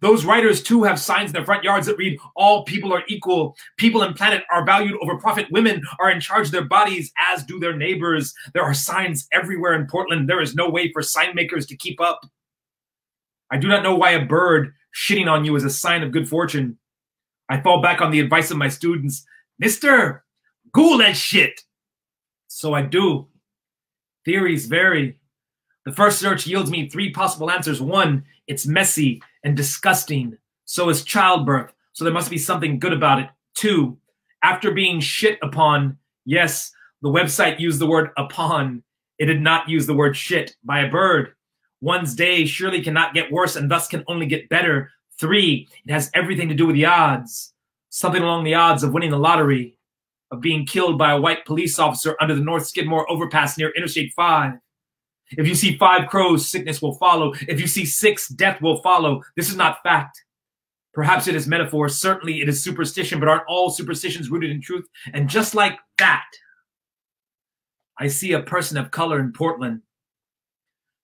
Those writers, too, have signs in their front yards that read, all people are equal. People and planet are valued over profit. Women are in charge of their bodies, as do their neighbors. There are signs everywhere in Portland. There is no way for sign makers to keep up. I do not know why a bird shitting on you is a sign of good fortune. I fall back on the advice of my students. Mister, Google that shit. So I do. Theories vary. The first search yields me 3 possible answers. 1, it's messy and disgusting. So is childbirth. So there must be something good about it. 2, after being shit upon, yes, the website used the word upon. It did not use the word shit by a bird. One's day surely cannot get worse and thus can only get better. 3, it has everything to do with the odds. Something along the odds of winning the lottery, of being killed by a white police officer under the North Skidmore overpass near Interstate 5. If you see 5 crows, sickness will follow. If you see 6, death will follow. This is not fact. Perhaps it is metaphor. Certainly it is superstition, but aren't all superstitions rooted in truth? And just like that, I see a person of color in Portland.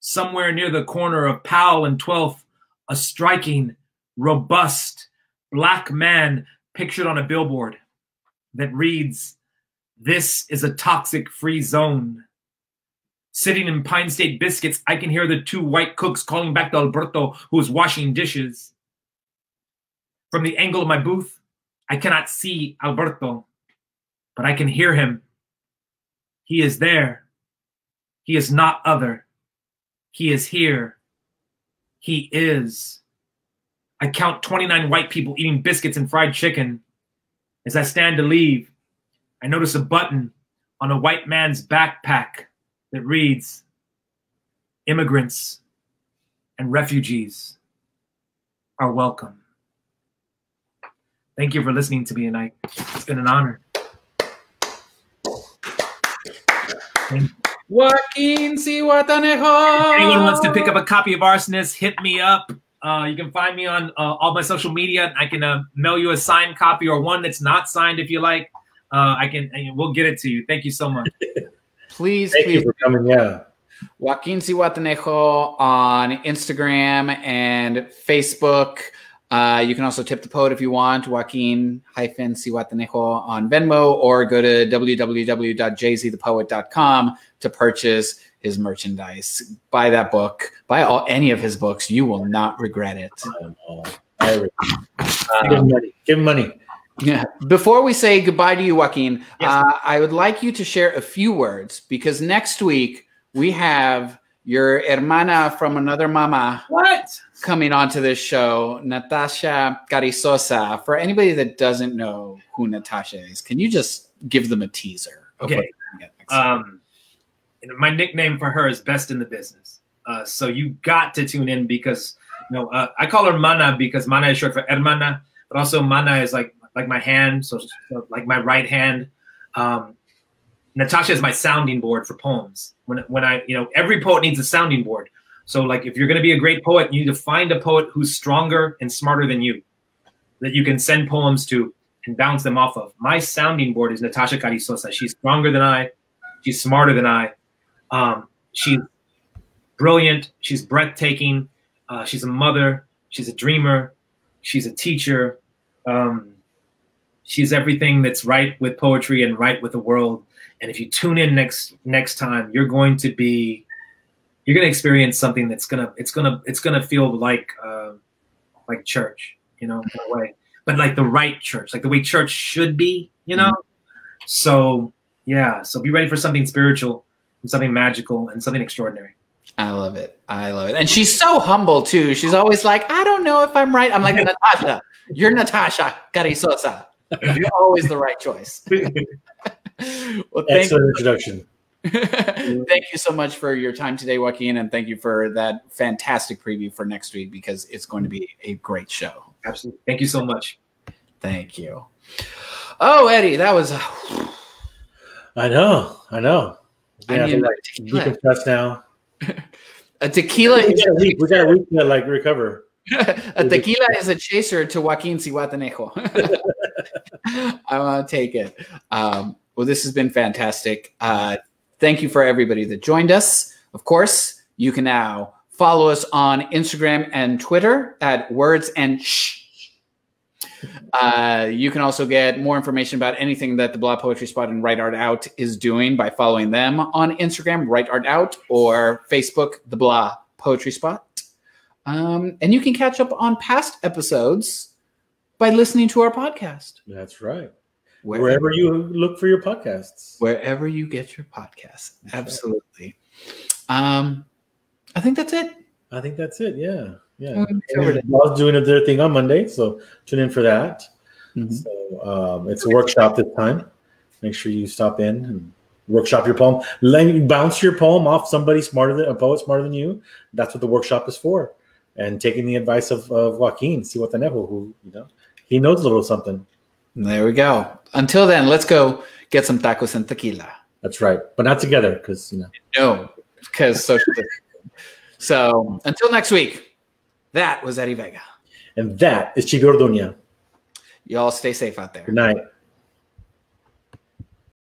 Somewhere near the corner of Powell and 12th, a striking, robust black man pictured on a billboard that reads, "This is a toxic-free zone." Sitting in Pine State Biscuits, I can hear the two white cooks calling back to Alberto, who is washing dishes. From the angle of my booth, I cannot see Alberto, but I can hear him. He is there. He is not other. He is here. He is. I count 29 white people eating biscuits and fried chicken. As I stand to leave, I notice a button on a white man's backpack that reads, "Immigrants and refugees are welcome." Thank you for listening to me tonight. It's been an honor. Joaquín Zihuatanejo. If anyone wants to pick up a copy of Arsonist, hit me up. You can find me on all my social media. I can mail you a signed copy or one that's not signed if you like. We'll get it to you. Thank you so much. Please, Thank you for coming. Yeah. Joaquín Zihuatanejo on Instagram and Facebook. You can also tip the poet if you want, Joaquín-Zihuatanejo on Venmo, or go to www.jzthepoet.com to purchase his merchandise. Buy that book. Buy any of his books. You will not regret it. Give him money. Yeah. Before we say goodbye to you, Joaquín, Yes. I would like you to share a few words, because next week we have your hermana from another mama coming onto this show, Natasha Carrizosa. For anybody that doesn't know who Natasha is, can you just give them a teaser? Okay. My nickname for her is Best in the Business. So you got to tune in because, I call her Mana because Mana is short for hermana, but also Mana is like my hand, so like my right hand. Natasha is my sounding board for poems. When I, every poet needs a sounding board. So like if you're going to be a great poet, you need to find a poet who's stronger and smarter than you, that you can send poems to and bounce them off of. My sounding board is Natasha Carrizosa. She's stronger than I. She's smarter than I. She's brilliant. She's breathtaking. She's a mother. She's a dreamer. She's a teacher. She's everything that's right with poetry and right with the world. And if you tune in next time, you're going to experience something that's gonna feel like church, in a way, but like the right church, like the way church should be, So yeah, so be ready for something spiritual and something magical and something extraordinary. I love it. And she's so humble too. She's always like, I don't know if I'm right. I'm like, Natasha, you're Natasha Carrizosa. You're always the right choice. Well, excellent introduction. Thank you so much for your time today, Joaquín, and thank you for that fantastic preview for next week, because it's going to be a great show. Absolutely. Thank you so much. Thank you. Oh, Eddie, that was... I know. I need decompress now. A tequila... We got a week to recover. A tequila is a chaser to Joaquín Zihuatanejo. I want to take it. Well, this has been fantastic. Thank you for everybody that joined us. Of course, you can now follow us on Instagram and Twitter at Words and Shh. You can also get more information about anything that the Blah Poetry Spot and Write Art Out is doing by following them on Instagram, Write Art Out, or Facebook, the Blah Poetry Spot. And you can catch up on past episodes by listening to our podcast. That's right. Wherever you look for your podcasts. Wherever you get your podcasts. Absolutely. I think that's it. Yeah. Bob's doing their thing on Monday, so tune in for that. Mm-hmm. So it's a workshop this time. Make sure you stop in and workshop your poem. Bounce your poem off somebody a poet smarter than you. That's what the workshop is for. And taking the advice of Joaquín Zihuatanejo, who he knows a little something. There we go. Until then, let's go get some tacos and tequila. That's right, but not together, because No, because social. So until next week, that was Eddie Vega, and that is Chibi Orduña. Y'all stay safe out there. Good night.